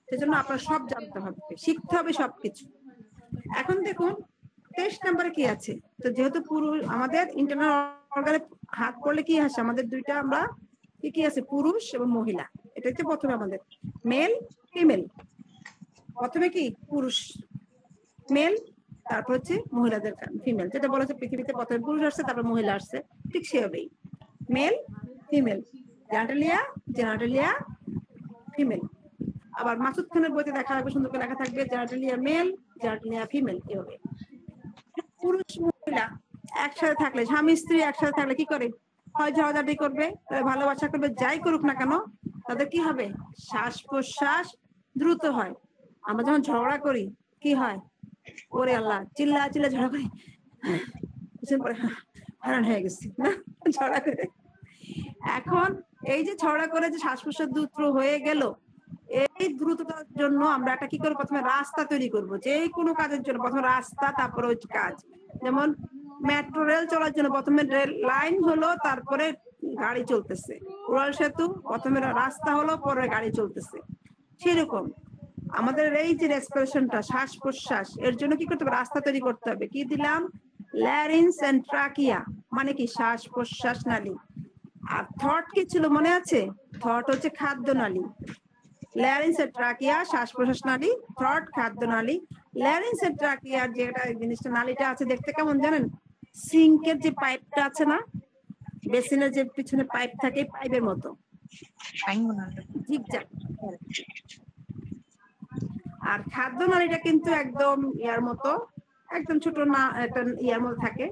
সেজন্য আপনার সব জানতে হবে, শিখতে হবে সবকিছু। এখন দেখুন 23 নম্বরে কি আছে। তো যেহেতু পুরুষ, আমাদের ইন্টারনাল অর্গানে হাত পড়লে কি আসে, আমাদের দুইটা আমরা কি আছে, পুরুষ এবং মহিলা। এটা হচ্ছে প্রথমে আমাদের মেল ফিমেল। প্রথমে কি পুরুষ মেল, তারপর হচ্ছে মহিলাদের ফিমেল। যেটা বলা হচ্ছে পৃথিবীতে প্রথমে পুরুষ আসছে তারপর মহিলা আসছে, ঠিক সেভাবেই মেল ফিমেল, জেনারেলিয়া ফিমেল। আবার মাসুদ খানের বইতে দেখা থাকবে, সুন্দর করে লেখা থাকবে জেনারেলিয়া মেল, জেনারেলিয়া ফিমেল। এভাবে পুরুষ মহিলা একসাথে থাকলে, স্বামী স্ত্রী একসাথে থাকলে কি করে, হয় ঝগড়াঝাটি করবে, ভালোবাসা করবে, যাই করুক না কেন তাদের কি হবে, শ্বাস প্রশ্বাস দ্রুত হয়। আমরা যখন ঝগড়া করি কি হয়, ওরে আল্লাহ, চিল্লা ঝগড়া করি, হারান হয়ে গেছি না ঝগড়া করে। এখন এই যে ঝগড়া করে যে শ্বাস প্রশ্বাস দ্রুত হয়ে গেল, এই দ্রুততার জন্য আমরা একটা কি করে, প্রথমে রাস্তা তৈরি করব। যে কোনো কাজের জন্য প্রথমে রাস্তা, তারপরে ওই কাজ। যেমন মেট্রো রেল চলার জন্য প্রথমে রেল লাইন হলো, তারপরে গাড়ি চলতেছে। উড়াল সেতু প্রথমে রাস্তা হলো, পরে গাড়ি চলতেছে। সেরকম আমাদের এই যে রেসপিরেশনটা, শ্বাস প্রশ্বাস, এর জন্য কি করতে হবে? রাস্তা তৈরি করতে হবে। কি দিলাম? ল্যারিংস এন্ড ট্রাকিয়া, মানে কি শ্বাস প্রশ্বাস নালী। আর থট কি ছিল মনে আছে? থট হচ্ছে খাদ্য নালী। ল্যারিংস এন্ড ট্রাকিয়া শ্বাস প্রশ্বাস নালী, থট খাদ্য নালী। ল্যারিংস এন্ড ট্রাকিয়ার যেটা জিনিসটা নালীটা আছে দেখতে কেমন জানেন? সিঙ্কের যে পাইপটা আছে না, বেসিনের যে পিছনে পাইপ থাকে, পাইপের মতো ঝিকঝাক। আর খাদ্য নালীটা কিন্তু একদম ইয়ার মতো, একদম ছোট না, একটা ইয়ার মতো থাকে,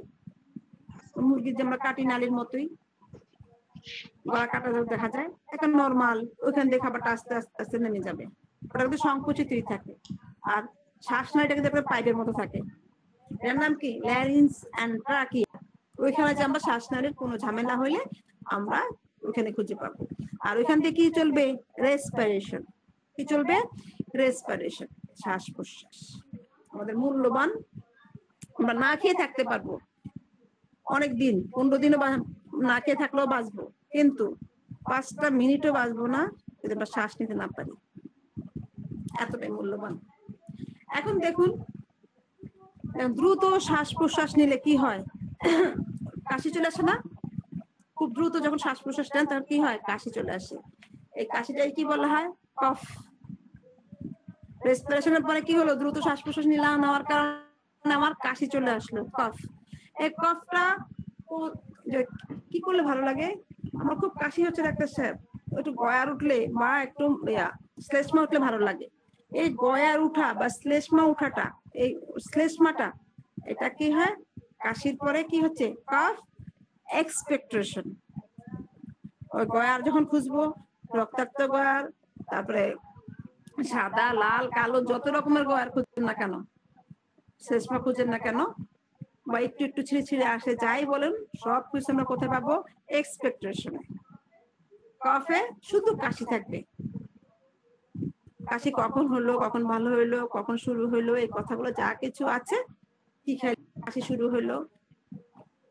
মুরগির যে আমরা কাটি নালীর মতোই, গলা কাটা দেখা যায়, একটা নরমাল। ওইখান দিয়ে খাবারটা আস্তে আস্তে আস্তে নেমে যাবে, ওটা কিন্তু সংকুচিতই থাকে। আর শ্বাস নালীটা কিন্তু একটা পাইপের মতো থাকে, এর নাম কি? Larynx and trachea. ওইখানে যে আমরা শ্বাসনালীর কোনো ঝামেলা হইলে আমরা ওখানে খুঁজে পাবো। আর ওইখান থেকে কি চলবে? রেসপিরেশন। কি চলবে? রেসপিরেশন, শ্বাস প্রশ্বাস। আমাদের মূল্যবান, আমরা না খেয়ে থাকতে পারবো অনেক দিন, 15 দিনও না খেয়ে থাকলেও বাঁচবো, কিন্তু 5টা মিনিটও বাঁচবো না যদি আমরা শ্বাস নিতে না পারি। এতটাই মূল্যবান। এখন দেখুন, দ্রুত শ্বাস প্রশ্বাস নিলে কি হয়? কাশি চলে আসে না? খুব দ্রুত যখন শ্বাস প্রশ্বাস নেন তখন কি হয়? কাশি চলে আসে। এই কাশিটাই কি বলা হয়? কফ। রেসপিরেশনের পরে কি হলো? দ্রুত শ্বাস প্রশ্বাস নিলাম, নেওয়ার কারণে আমার কাশি চলে আসলো, কফ। এই কফটা কি করলে ভালো লাগে? আমার খুব কাশি হচ্ছে ডাক্তার সাহেব, একটু গয়ার উঠলে বা একটু শ্লেষ্মা উঠলে ভালো লাগে। এই গয়ার উঠা বা শ্লেষ্মা উঠাটা, এই শ্লেষ্মাটা, এটা কি হয়? কাশির পরে কি হচ্ছে? কফ এক্সপেক্টরেশন। ওই গয়ার যখন খুঁজবো, রক্তাক্ত গয়ার, তারপরে সাদা, লাল, কালো, যত রকমের গয়ার খুঁজছেন না কেন, শ্লেষ্মা খুঁজেন না কেন, বা একটু একটু ছিঁড়ে ছিঁড়ে আসে, যাই বলেন, সব কিছু আমরা কোথায় পাবো? এক্সপেক্টেশনে। কফে শুধু কাশি থাকবে। কাশি কখন হলো, কখন ভালো হইলো, কখন শুরু হইলো, এই কথাগুলো যা কিছু আছে, কি খাইলে কাশি শুরু হইলো,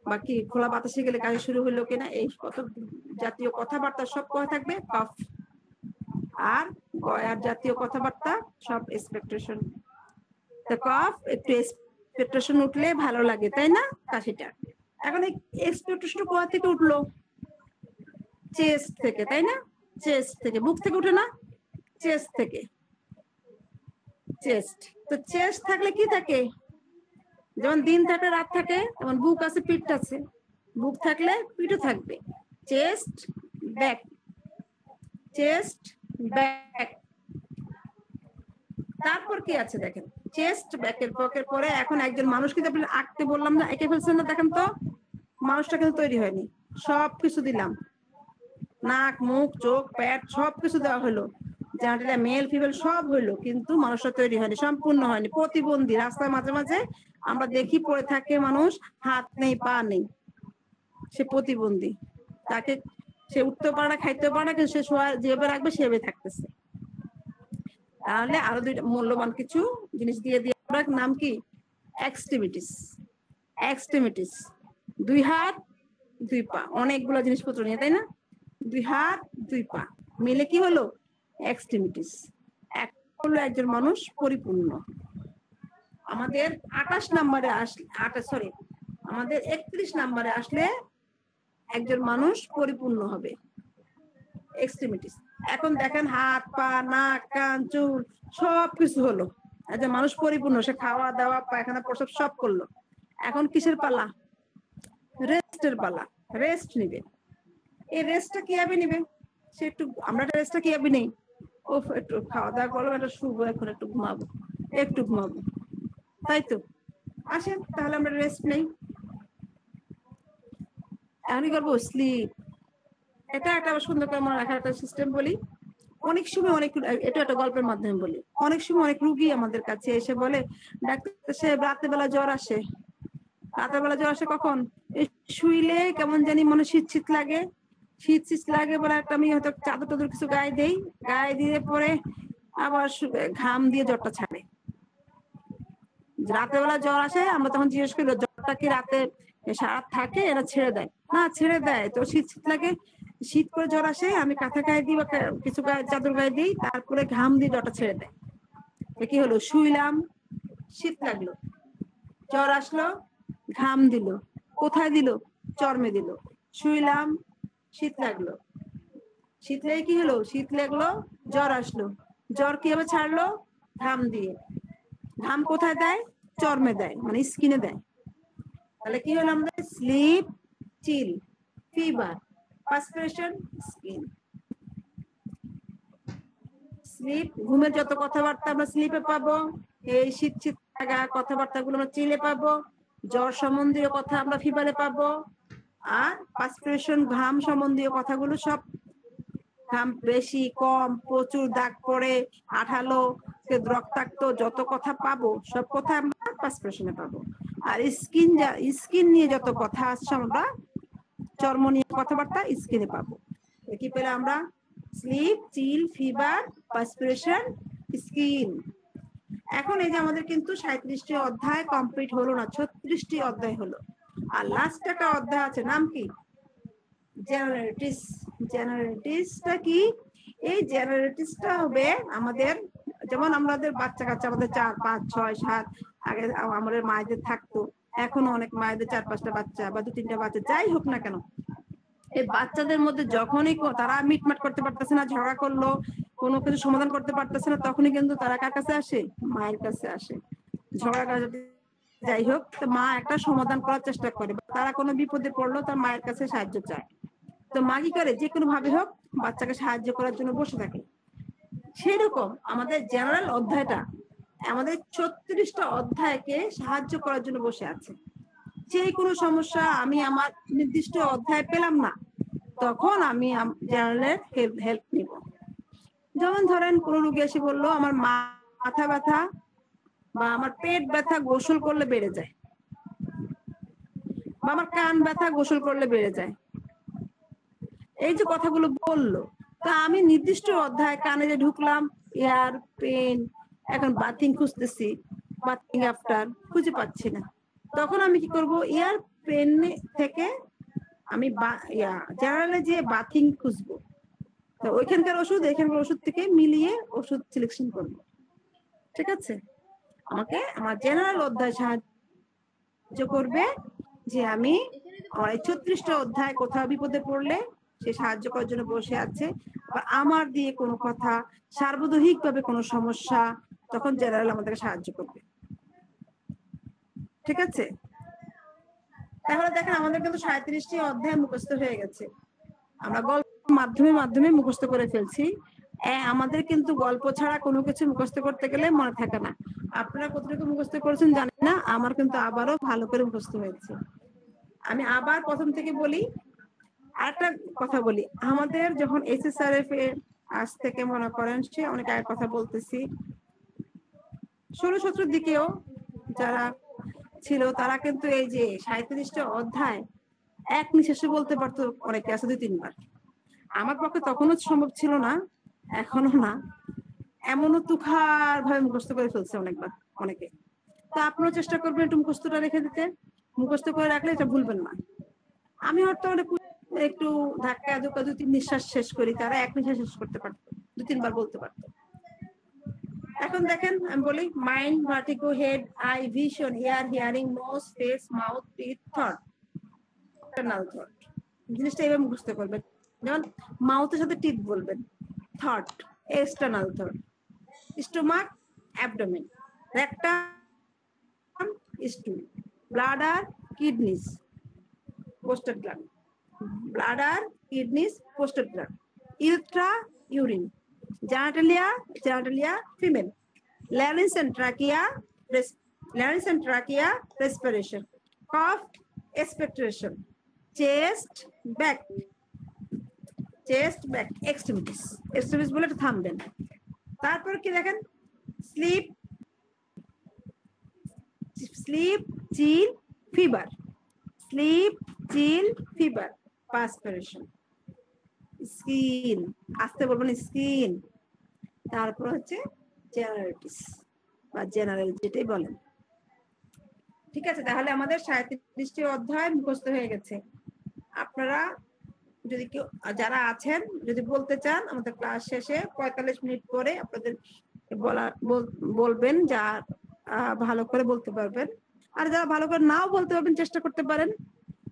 বা কি খোলা বাতাসে গেলে কাশি শুরু হইলো কিনা, এই কত জাতীয় কথাবার্তা সব কথা থাকবে কফ। আর গয়ার জাতীয় কথাবার্তা সব এক্সপেক্টেশন। তো কফ একটু এক্সপেক্টেশন উঠলে ভালো লাগে, তাই না? কাশিটা। এখন এই এক্সপেক্টেশন কোথা থেকে উঠলো? চেস্ট থেকে, তাই না? চেস্ট থেকে, বুক থেকে উঠে না, চেস্ট থেকে। চেস্ট, তো চেস্ট থাকলে কি থাকে? যেমন দিন থাকলে রাত থাকে, তেমন বুক আছে, পিঠ আছে। বুক থাকলে পিঠও থাকবে। Chest back, chest back. তারপর কি আছে দেখেন, চেস্ট ব্যাকের পরে এখন একজন মানুষকে আপনি আঁকতে বললাম না, এঁকে ফেলছেন না? দেখেন তো, মানুষটা কিন্তু তৈরি হয়নি। সব কিছু দিলাম, নাক, মুখ, চোখ, পেট সবকিছু দেওয়া হলো, জেনারেটর, মেল ফিমেল সব হইলো, কিন্তু মানুষটা তৈরি হয়নি, সম্পূর্ণ হয়নি। প্রতিবন্ধী। রাস্তায় মাঝে মাঝে আমরা দেখি পড়ে থাকে মানুষ, হাত নেই, পা নেই, সে প্রতিবন্ধী। তাকে, সে উঠতে পারে না, খাইতে পারে না, কিন্তু সে যেভাবে রাখবে সেভাবে থাকতেছে। তাহলে আরো দুইটা মূল্যবান কিছু জিনিস দিয়ে দিয়ে, নাম কি? এক্সট্রিমিটিস। এক্সট্রিমিটিস, 2 হাত 2 পা, অনেকগুলো জিনিসপত্র নিয়ে, তাই না? 2 হাত 2 পা মিলে কি হলো? এক্সট্রিমিটিস। এক হলো একজন মানুষ পরিপূর্ণ। আমাদের 28 নম্বরে আসলে, আমাদের 31 নম্বরে আসলে একজন মানুষ পরিপূর্ণ হবে। এক্সট্রিমিটিস। এখন দেখেন, হাত, পা, নাক, কান, চুল সবকিছু হলো, একজন মানুষ পরিপূর্ণ। সে খাওয়া দাওয়া, পায়খানা, প্রস্রাব সব করলো। এখন কিসের পালা? রেস্টের পালা। রেস্ট নিবে। এই রেস্টটা কিভাবে নিবে? সে একটু, আমরা রেস্টটা কিভাবে নেই? ও একটু খাওয়া দাওয়া করলাম, একটা শুবো, এখন একটু ঘুমাবো, একটু ঘুমাবো, তাই তো? আসেন তাহলে আমরা রেস্ট নেই। এখনই করবো স্লিপ। এটা একটা সুন্দর করে মনে রাখার একটা সিস্টেম বলি। অনেক সময় এটা একটা গল্পের মাধ্যমে বলি। অনেক সময় অনেক রুগী আমাদের কাছে এসে বলে, ডাক্তার সাহেব রাতের বেলা জ্বর আসে। রাতের বেলা জ্বর আসে কখন? শুইলে কেমন জানি মনে শীত শীত লাগে, শীত শীত লাগে বলে একটা আমি হয়তো চাদর টাদর কিছু গায়ে দেই, গায়ে দিয়ে পরে আবার ঘাম দিয়ে জ্বরটা ছাড়ে। রাতের বেলা জ্বর আসে, আমরা তখন জিজ্ঞেস করি জ্বরটা কি রাতে সারা থাকে, এরা ছেড়ে দেয় না? ছেড়ে দেয়। তো শীত শীত লাগে, শীত করে জ্বর আসে, আমি কাঁথা গায়ে দিই বা কিছু চাদর গায়ে দিই, তারপরে ঘাম দিয়ে জ্বরটা ছেড়ে দেয়। কি হলো? শুইলাম, শীত লাগলো, জ্বর আসলো, ঘাম দিল, কোথায় দিল? চর্মে দিল। শুইলাম, শীত লাগলো, শীত লেগে কি হলো? শীত লাগলো, জ্বর আসলো, জ্বর কিভাবে ছাড়লো? ঘাম দিয়ে। ঘাম কোথায় দেয়? চর্মে দেয়, মানে স্কিনে দেয়। তাহলে কি হলো আমাদের? স্লিপ, চিল, ফিভার, পার্সপিরেশন, স্কিন। স্লিপ, ঘুমের যত কথাবার্তা আমরা স্লিপে পাবো, এই শীত শীত লাগা কথাবার্তাগুলো আমরা চিলে পাবো, জ্বর সম্বন্ধীয় কথা আমরা ফিভারে পাবো, আর পার্সপিরেশন, ঘাম সম্বন্ধীয় কথাগুলো সব, ঘাম বেশি কম, প্রচুর দাগ পড়ে, আঠালো, রক্তাক্ত, যত কথা পাবো সব কথা আমরা পার্সপিরেশনে পাবো। আর স্কিন নিয়ে যত কথা আসছে আমরা, চর্ম নিয়ে কথাবার্তা স্কিনে পাবো। কি পেলে আমরা? স্লিপ, চিল, ফিভার, পার্সপিরেশন, স্কিন। এখন এই যে আমাদের কিন্তু 37টি অধ্যায় কমপ্লিট হলো না, 36টি অধ্যায় হলো। আর লাস্ট একটা অধ্যায় আছে, নাম কি? জেনারেটিস। জেনারেটিসটা কি? এই জেনারেটিসটা হবে আমাদের, যেমন আমাদের বাচ্চা কাচ্চা আমাদের 4, 5, 6, 7 আগে আমাদের মায়েদের থাকতো, এখনো অনেক মায়েদের 4-5টা বাচ্চা বা 2-3টা বাচ্চা, যাই হোক না কেন, এই বাচ্চাদের মধ্যে যখনই তারা মিটমাট করতে পারতেছে না, ঝগড়া করলো, কোনো কিছু সমাধান করতে পারতেছে না, তখনই কিন্তু তারা কার কাছে আসে? মায়ের কাছে আসে। ঝগড়াটা যদি যাই হোক, তো মা একটা সমাধান করার চেষ্টা করে, তারা কোনো বিপদে পড়লো, তার মায়ের কাছে সাহায্য চায়। তো মা কি করে? যে কোনো ভাবে হোক বাচ্চাকে সাহায্য করার জন্য বসে থাকে। সেরকম আমাদের জেনারেল অধ্যায়টা আমাদের 36টা অধ্যায়কে সাহায্য করার জন্য বসে আছে। যে কোনো সমস্যা আমি আমার নির্দিষ্ট অধ্যায় পেলাম না, তখন আমি জেনারেলের হেল্প নিব। যেমন ধরেন কোনো রোগী এসে বললো আমার মাথা ব্যথা বা আমার পেট ব্যথা গোসল করলে বেড়ে যায়, বা আমার কান ব্যথা গোসল করলে বেড়ে যায়, এই যে কথাগুলো বললো, তা আমি নির্দিষ্ট অধ্যায় কানে যে ঢুকলাম, এয়ার পেন, এখন বাথিং খুঁজতেছি, বাথিং আফটার খুঁজে পাচ্ছি না, তখন আমি কি করব? এয়ার পেন থেকে আমি জেনারেলে যে বাথিং খুঁজবো, তো ওইখানকার ওষুধ এখানকার ওষুধ থেকে মিলিয়ে ওষুধ সিলেকশন করব। ঠিক আছে? আমাকে আমার জেনারেল অধ্যায় সাহায্য করবে যে আমি আমার এই 36টা অধ্যায় কোথাও বিপদে পড়লে সে সাহায্য করার জন্য বসে আছে, বা আমার দিয়ে কোনো কথা সার্বজনীন ভাবে কোনো সমস্যা, তখন জেনারেল আমাদেরকে সাহায্য করবে। ঠিক আছে? তাহলে দেখেন আমাদের কিন্তু 37টি অধ্যায় মুখস্থ হয়ে গেছে, আমরা গল্পের মাধ্যমে মুখস্থ করে ফেলছি। আমাদের কিন্তু গল্প ছাড়া কোনো কিছু মুখস্থ করতে গেলে মনে থাকে না। আপনারা কতটুকু মুখস্থ করেছেন জানি না, আমার কিন্তু আবারও ভালো করে মুখস্থ হয়েছে। আমি আবার প্রথম থেকে বলি, আরেকটা কথা বলি, আমাদের যখন SSRF এর আজ থেকে মনে করেন সে অনেক আগের কথা বলতেছি, 16-17 দিকেও যারা ছিল তারা কিন্তু এই যে 37টা অধ্যায় এক নিঃশ্বাসে বলতে পারতো, অনেকে আছে 2-3 বার। আমার পক্ষে তখনও সম্ভব ছিল না, এখনো না, এমনও তুখার ভাবে মুখস্থ করে ফেলছে অনেকবার অনেকে। তো আপনারা চেষ্টা করবেন একটু মুখস্থটা রেখে দিতে, মুখস্থ করে রাখলে এটা ভুলবেন না। আমি হয়তো একটু ধাক্কা ধুক্কা 2-3 নিঃশ্বাস শেষ করি, তারা এক নিঃশ্বাস শেষ করতে পারতো, 2-3 বার বলতে পারতো। এখন দেখেন আমি বলি, mind, vertigo, head, eye, vision, hair, hearing, nose, face, mouth, breath, thought, internal thought. জিনিসটা এভাবে মুখস্থ করবেন। যেমন মাউথের সাথে টিথ বলবেন, thought, external thought, stomach, abdomen, rectum, stool, bladder, kidneys, prostate gland, bladder, kidneys, prostate gland, urethra, urine, genitalia female, larynx and trachea respiration, cough expectoration, chest back extremities বলে একটা থামবেন। তারপর কি দেখেন, স্লিপ, চিল, ফিভার, স্লিপ, চিল, ফিভার, পার্সপিরেশন, স্কিন, আসতে বলবেন স্কিন, তারপর হচ্ছে জেনারেটিস বা জেনারেল যেটাই বলেন। ঠিক আছে? তাহলে আমাদের 37টি অধ্যায় মুখস্থ হয়ে গেছে। আপনারা যদি কেউ যারা আছেন যদি বলতে চান, আমাদের ক্লাস শেষে 45 মিনিট পরে আপনাদের বলবেন যা ভালো করে বলতে পারবেন, আর যারা ভালো করে নাও বলতে পারবেন চেষ্টা করতে পারেন।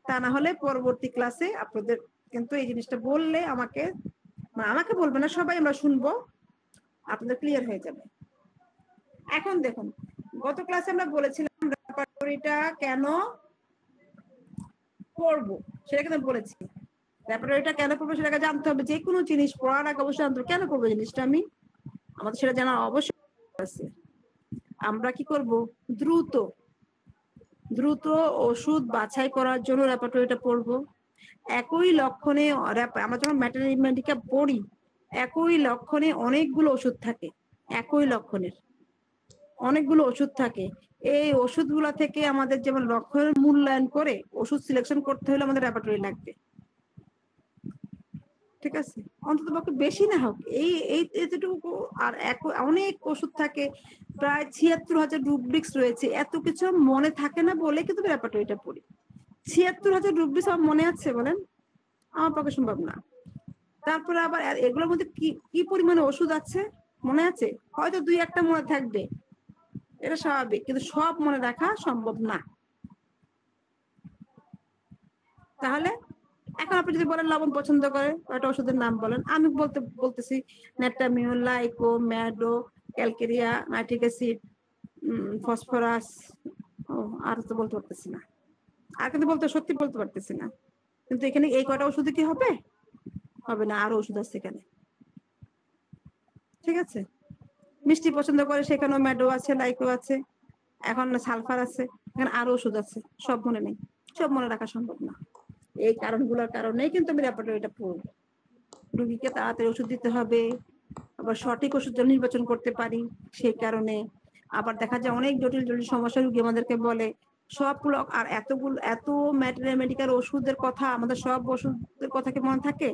তা না হলে পরবর্তী ক্লাসে আপনাদের কিন্তু এই জিনিসটা বললে আমাকে বলবেন না, সবাই আমরা শুনবো, আপনাদের ক্লিয়ার হয়ে যাবে। এখন দেখুন, গত ক্লাসে আমরা বলেছিলাম রেপার্টরিটা কেন পড়বো সেটা কিন্তু বলেছি। রেপার্টরিটা কেন পড়বো সেটাকে জানতে হবে। যে কোনো জিনিস পড়ার আগে অবশ্যই জানতে হবে কেন পড়বো জিনিসটা আমাদের সেটা জানা অবশ্যই আছে। আমরা কি করব, দ্রুত ওষুধ বাছাই করার জন্য রেপার্টরিটা পড়বো। একই লক্ষণে আমরা যখন ম্যাটারমেডিকা পড়ি, একই লক্ষণে অনেকগুলো ওষুধ থাকে, একই লক্ষণের অনেকগুলো ওষুধ থাকে। এই ওষুধগুলো থেকে আমাদের যেমন লক্ষণের মূল্যায়ন করে ওষুধ সিলেকশন করতে হলে আমাদের রেপার্টরি লাগবে, ঠিক আছে? অন্তত পক্ষে বেশি না হোক এইটুকু। আর অনেক ওষুধ থাকে, প্রায় ৭৬,০০০ রুব্রিক্স রয়েছে। এত কিছু মনে থাকে না বলে কিন্তু রেপার্টরিটা পড়ি। ৭৬,০০০ রুব্রিক্স আমার মনে আছে বলেন? আমার পক্ষে সম্ভব না। তারপরে আবার এগুলোর মধ্যে কি পরিমাণে ওষুধ আছে মনে আছে? হয়তো ২-১টা মনে থাকবে, এটা স্বাভাবিক, কিন্তু সব মনে রাখা সম্ভব না। তাহলে এখন আপনি যদি বলেন লবণ পছন্দ করে, একটা ওষুধের নাম বলেন। আমি বলতেছি natrum mur, lyco, medo, calcarea, nitric acid, phosphorus, আর তো বলতে পারতেছি না, আর কিন্তু সত্যি বলতে পারতেছি না। কিন্তু এখানে এই কয়টা ওষুধে কি হবে? হবে না, আরো ওষুধ আছে এখানে, ঠিক আছে? মিষ্টি পছন্দ করে, সেখানেও ম্যাডো আছে, লাইকো আছে, এখন সালফার আছে, এখানে আরো ওষুধ আছে, সব মনে নেই, সব মনে রাখা সম্ভব না। এই কারণগুলোর কারণেই কিন্তু আমি রেপার্টরিটা পড়বো। রোগীকে তাড়াতাড়ি ওষুধ দিতে হবে, আবার সঠিক ওষুধ নির্বাচন করতে পারি সেই কারণে। আবার দেখা যায় অনেক জটিল সমস্যা রোগী আমাদেরকে বলে, সবগুলো আর এত মেডিকেল ওষুধের কথা, আমাদের সব ওষুধের কথা কি মনে থাকে?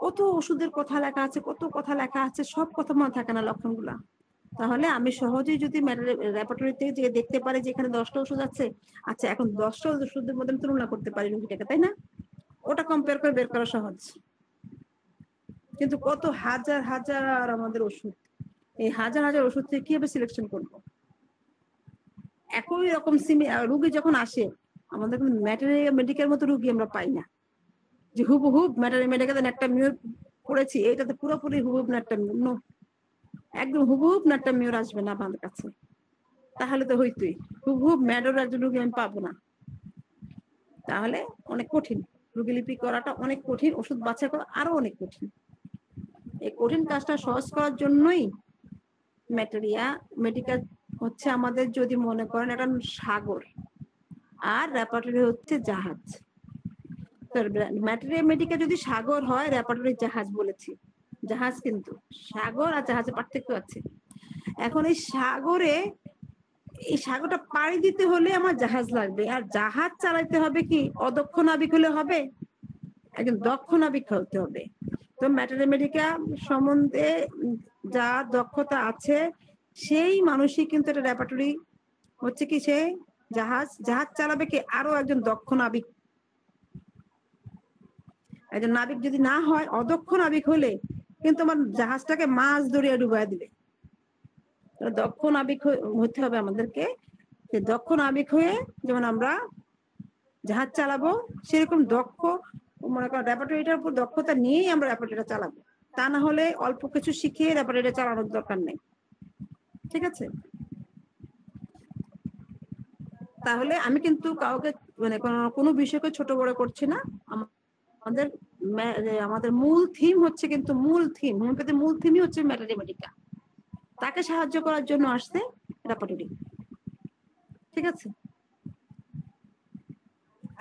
কত ওষুধের কথা লেখা আছে, কত কথা লেখা আছে, সব কথা মনে থাকে না লক্ষণগুলা। তাহলে আমি সহজেই যদি রেপার্টরিতে যে দেখতে পারি যে এখানে 10টা ওষুধ আছে, আচ্ছা এখন 10টা ওষুধের মধ্যে তুলনা করতে পারি রোগীটাকে, তাই না? ওটা কম্পেয়ার করে বের করা সহজ। কিন্তু কত হাজার হাজার আমাদের ওষুধ, এই হাজার হাজার ওষুধ থেকে কিভাবে সিলেকশন করবো? একই রকম রুগী যখন আসে, আমাদের কিন্তু মেডিকেল মতো রুগী আমরা পাই না যে হুবহুব মেডিকেল একটা মিউর পড়েছি, এইটাতে পুরোপুরি হুবহুব নো, একদম হুবহুব মিউর আসবে না আমাদের কাছে। তাহলে তো হইতই, হুবহুব ম্যাডোর একজন রুগী আমি পাবো না। তাহলে অনেক কঠিন, রোগীলিপি করাটা অনেক কঠিন, ওষুধ বাছাই করা আরো অনেক কঠিন। এই কঠিন কাজটা সহজ করার জন্যই মেডিকেল হচ্ছে আমাদের, যদি মনে করেন এটা সাগর, আর রেপার্টরি হচ্ছে জাহাজ। মেডিকেল যদি সাগর হয়, রেপার্টরি জাহাজ বলেছি, জাহাজ, কিন্তু সাগর আর জাহাজের পার্থক্য আছে। এখন এই সাগরটা পাড়ি দিতে হলে আমার জাহাজ লাগবে, আর জাহাজ চালাইতে হবে কি অদক্ষ নাবিক হলে হবে? একজন দক্ষ নাবিক হতে হবে। তো মেডিকা সম্বন্ধে যা দক্ষতা আছে সেই মানুষই কিন্তু এটা রেপার্টরি হচ্ছে কি, সে জাহাজ চালাবে কি আরো একজন দক্ষ নাবিক। একজন নাবিক যদি না হয়, অদক্ষ নাবিক হলে কিন্তু আমার জাহাজটাকে মাছ ধরিয়া ডুবাই দিবে। দক্ষ নাবিক হতে হবে আমাদেরকে। দক্ষ নাবিক হয়ে যেমন আমরা জাহাজ চালাবো, সেরকম দক্ষ মনে করেন রেপার্টরিটার উপর দক্ষতা নিয়েই আমরা রেপার্টরিটা চালাবো। তা না হলে অল্প কিছু শিখে রেপার্টরিটা চালানোর দরকার নেই, ঠিক আছে? তাহলে আমি কিন্তু কাউকে মানে কোনো বিষয়কে ছোট বড় করছি না। আমাদের মূল থিম হচ্ছে, কিন্তু মূল থিমই হচ্ছে ম্যাটারমেডিকা। তাকে সাহায্য করার জন্য আসছে রেপার্টরি, ঠিক আছে?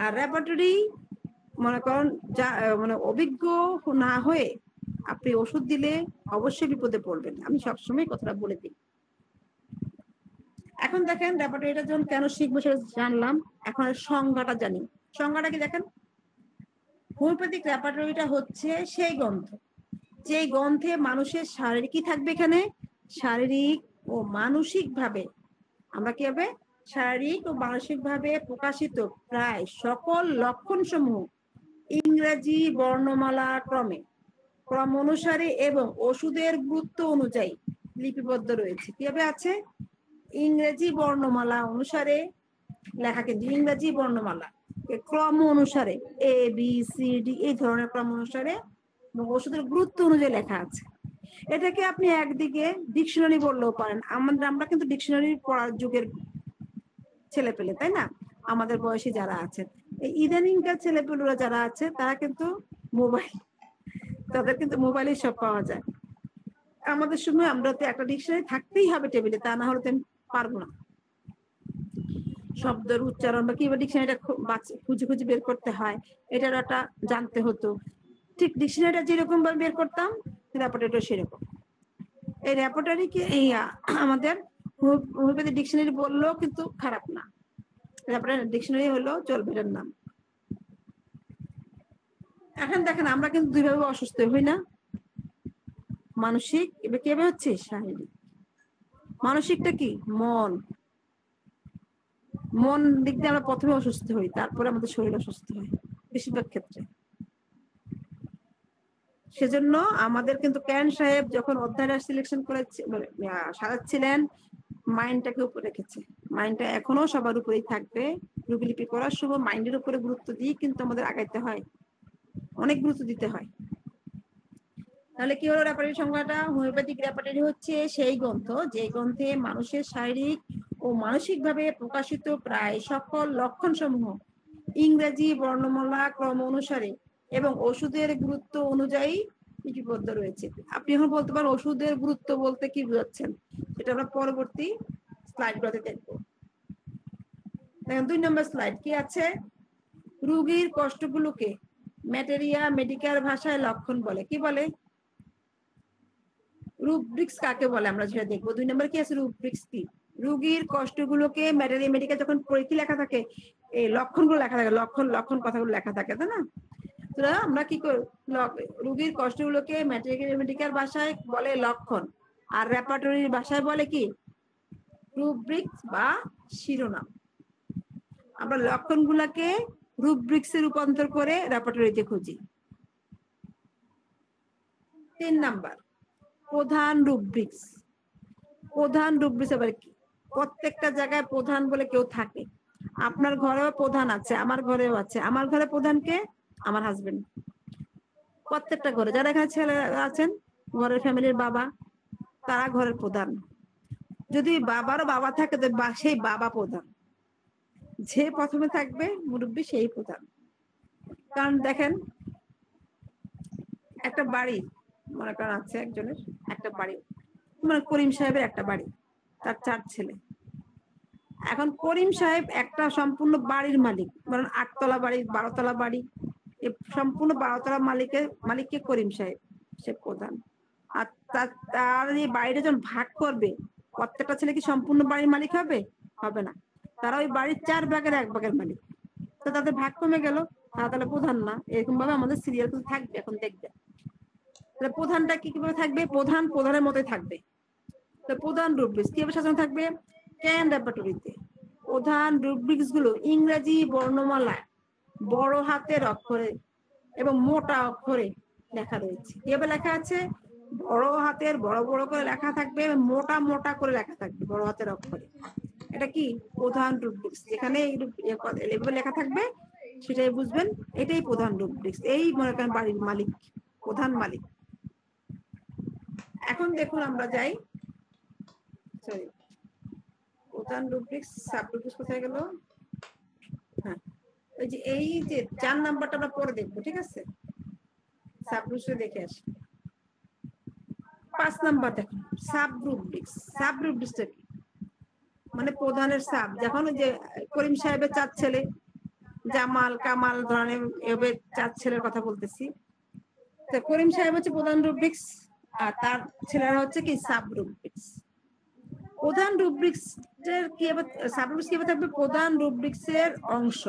আর রেপার্টরি মনে করেন মানে অভিজ্ঞ না হয়ে আপনি ওষুধ দিলে অবশ্যই বিপদে পড়বেন, আমি সবসময় কথাটা বলে দিই। এখন দেখেন রেপার্টরিটা যখন কেন শিখবো সেটা জানলাম, এখন সংজ্ঞাটা জানি। সংজ্ঞাটা কি দেখেন, হোমিওপ্যাথিক রেপার্টরিটা হচ্ছে সেই গ্রন্থ, যে গ্রন্থে মানুষের শারীরিক থাকবে, এখানে শারীরিক ও মানসিক ভাবে আমরা কি হবে, শারীরিক ও মানসিক ভাবে প্রকাশিত প্রায় সকল লক্ষণ সমূহ ইংরেজি বর্ণমালা ক্রম অনুসারে এবং ওষুধের গুরুত্ব অনুযায়ী লিপিবদ্ধ রয়েছে। কিভাবে আছে? ইংরেজি বর্ণমালা অনুসারে লেখা, কিন্তু ইংরেজি বর্ণমালা ক্রম অনুসারে এ বি সি ডি এই ধরনের ক্রম অনুসারে ওষুধের গুরুত্ব অনুযায়ী লেখা আছে। এটাকে আপনি একদিকে ডিকশনারি বললেও পারেন। আমরা কিন্তু ডিকশনারি পড়ার যুগের ছেলে পেলে, তাই না? আমাদের বয়সী যারা আছেন, এই ইদানিংকার ছেলেপেলেরা যারা আছে তারা কিন্তু মোবাইল, তাদের কিন্তু মোবাইলে সব পাওয়া যায়। আমাদের সময় আমরা তো একটা ডিকশনারি থাকতেই হবে টেবিলে, তা না হলে তো আমি পারবো না। শব্দের উচ্চারণ বা কিভাবে ডিকশনারিটা খুঁজে খুঁজে বের করতে হয় এটার একটা জানতে হতো। ঠিক ডিকশনারিটা যেরকম ভাবে বের করতাম রেপার্টরিটা সেরকম। এই রেপার্টরিকে আমাদের হোমিওপ্যাথি ডিকশনারি বললেও কিন্তু খারাপ না। ডিকশনারি হলো চলবে এর নাম। এখন দেখেন আমরা কিন্তু দুইভাবে অসুস্থ হই না, মানসিক এবার কিভাবে হচ্ছে শারীরিক। মানসিকটা কি? মন দিক দিয়ে আমরা প্রথমে অসুস্থ হই, তারপরে আমাদের শরীর অসুস্থ হয় বেশিরভাগ ক্ষেত্রে। সেজন্য আমাদের কিন্তু ক্যান সাহেব যখন অধ্যায়টা সিলেকশন করে সাজাচ্ছিলেন মাইন্ডটাকে উপরে রেখেছে। মাইন্ডটা এখনো সবার উপরেই থাকবে। রুগীলিপি করার সময় মাইন্ডের উপরে গুরুত্ব দিয়ে কিন্তু আমাদের আগাইতে হয়, অনেক গুরুত্ব দিতে হয়। তাহলে কি হলো রেপার্টরি সংখ্যাটা? হোমিওপ্যাথিক রেপার্টরি হচ্ছে সেই গ্রন্থ যে গ্রন্থে মানুষের শারীরিক ও মানসিকভাবে প্রকাশিত প্রায় সকল লক্ষণ সমূহ ইংরেজি বর্ণমালা ক্রম অনুসারে এবং ওষুধের গুরুত্ব অনুযায়ী লিপিবদ্ধ রয়েছে। আপনি এখন বলতে পারেন ওষুধের গুরুত্ব বলতে কি বোঝাচ্ছেন, সেটা আমরা পরবর্তী স্লাইডগুলোতে দেখবো। দেখেন 2 নম্বর স্লাইড কি আছে? রোগীর কষ্টগুলোকে ম্যাটেরিয়া মেডিকেল ভাষায় লক্ষণ বলে। কি বলে? রুব্রিক্স কাকে বলে আমরা সেটা দেখবো। 2 নম্বর কি আছে? রুব্রিক্স কি? রোগীর কষ্টগুলোকে ম্যাটেরিয়া মেডিকেল যখন পরীক্ষা লেখা থাকে এই লক্ষণগুলো লেখা থাকে, লক্ষণ কথাগুলো লেখা থাকে, তাই না? তো আমরা কি করি? রোগীর কষ্টগুলোকে ম্যাটেরিয়া মেডিকেল ভাষায় বলে লক্ষণ, আর রেপার্টরির ভাষায় বলে কি? রুব্রিক্স বা শিরোনাম। আমরা লক্ষণগুলোকে রুব্রিক্সে রূপান্তর করে রেপার্টরিতে খুঁজি। 3 নাম্বার প্রধান রুব্রিক্স। প্রধান রুব্রিক্স আবার কি? প্রত্যেকটা জায়গায় প্রধান বলে কেউ থাকে। আপনার ঘরেও প্রধান আছে, আমার ঘরেও আছে। আমার ঘরে প্রধান কে? আমার হাজবেন্ড। প্রত্যেকটা ঘরে যারা এখানে ছেলে আছেন, ঘরের ফ্যামিলির বাবা, তারা ঘরের প্রধান। যদি বাবারও বাবা থাকে তো সেই বাবা প্রধান। যে প্রথমে থাকবে মুরব্বী সেই প্রধান। কারণ দেখেন একটা বাড়ি মনে করেন আছে একজনের, একটা বাড়ি মানে করিম সাহেবের একটা বাড়ি, তার 4 ছেলে। এখন করিম সাহেব একটা সম্পূর্ণ বাড়ির মালিক, মানে 8 তলা বাড়ি 12 তলা বাড়ি, সম্পূর্ণ 12 তলা মালিককে করিম সাহেব, সে প্রধান। আর তার এই বাড়িটা যখন ভাগ করবে প্রত্যেকটা ছেলে কি সম্পূর্ণ বাড়ির মালিক হবে? হবে না। তারা ওই বাড়ির 4 ভাগের 1 ভাগের মালিক। তো তাদের ভাগ কমে গেল, তারা তাহলে প্রধান না। এরকম ভাবে আমাদের সিরিয়াল কিন্তু থাকবে। এখন দেখবে প্রধানটা কিভাবে থাকবে? প্রধানের মতোই থাকবে। তো প্রধান রুব্রিক্স কিভাবে সাজানো থাকবে? ক্যান রেপার্টরিতে প্রধান রুব্রিক্স গুলো ইংরেজি বর্ণমালায় বড় হাতের অক্ষরে এবং মোটা অক্ষরে লেখা রয়েছে। কিভাবে লেখা আছে? বড় হাতের বড় বড় করে লেখা থাকবে, মোটা মোটা করে লেখা থাকবে বড় হাতের অক্ষরে। এটা কি? প্রধান রুব্রিক্স। যেখানে এইভাবে লেখা থাকবে সেটাই বুঝবেন এটাই প্রধান রুব্রিক্স। এই মনে করেন বাড়ির মালিক, প্রধান মালিক। এখন দেখুন আমরা যাই, সরি প্রধান রুব্রিক্স সাব রুব্রিক্স কোথায় গেল? হ্যাঁ, এই যে 4 নাম্বারটা আমরা পরে দেখবো, ঠিক আছে? সাব রুব্রিক্স দেখে আসি। 5 নাম্বার দেখুন সাব রুব্রিক্স। সাব রুব্রিক্সটা কি? মানে প্রধানের সাব। যখন ওই যে করিম সাহেবের 4 ছেলে, জামাল কামাল ধরনের এভাবে 4 ছেলের কথা বলতেছি। তো করিম সাহেব হচ্ছে প্রধান রুব্রিক্স আর তার ছেলেরা হচ্ছে কি? Sub rubrics. প্রধান রুব্রিক্স এর কি সাব রুব্রিক্স কিভাবে থাকবে? প্রধান রুব্রিক্স এর অংশ।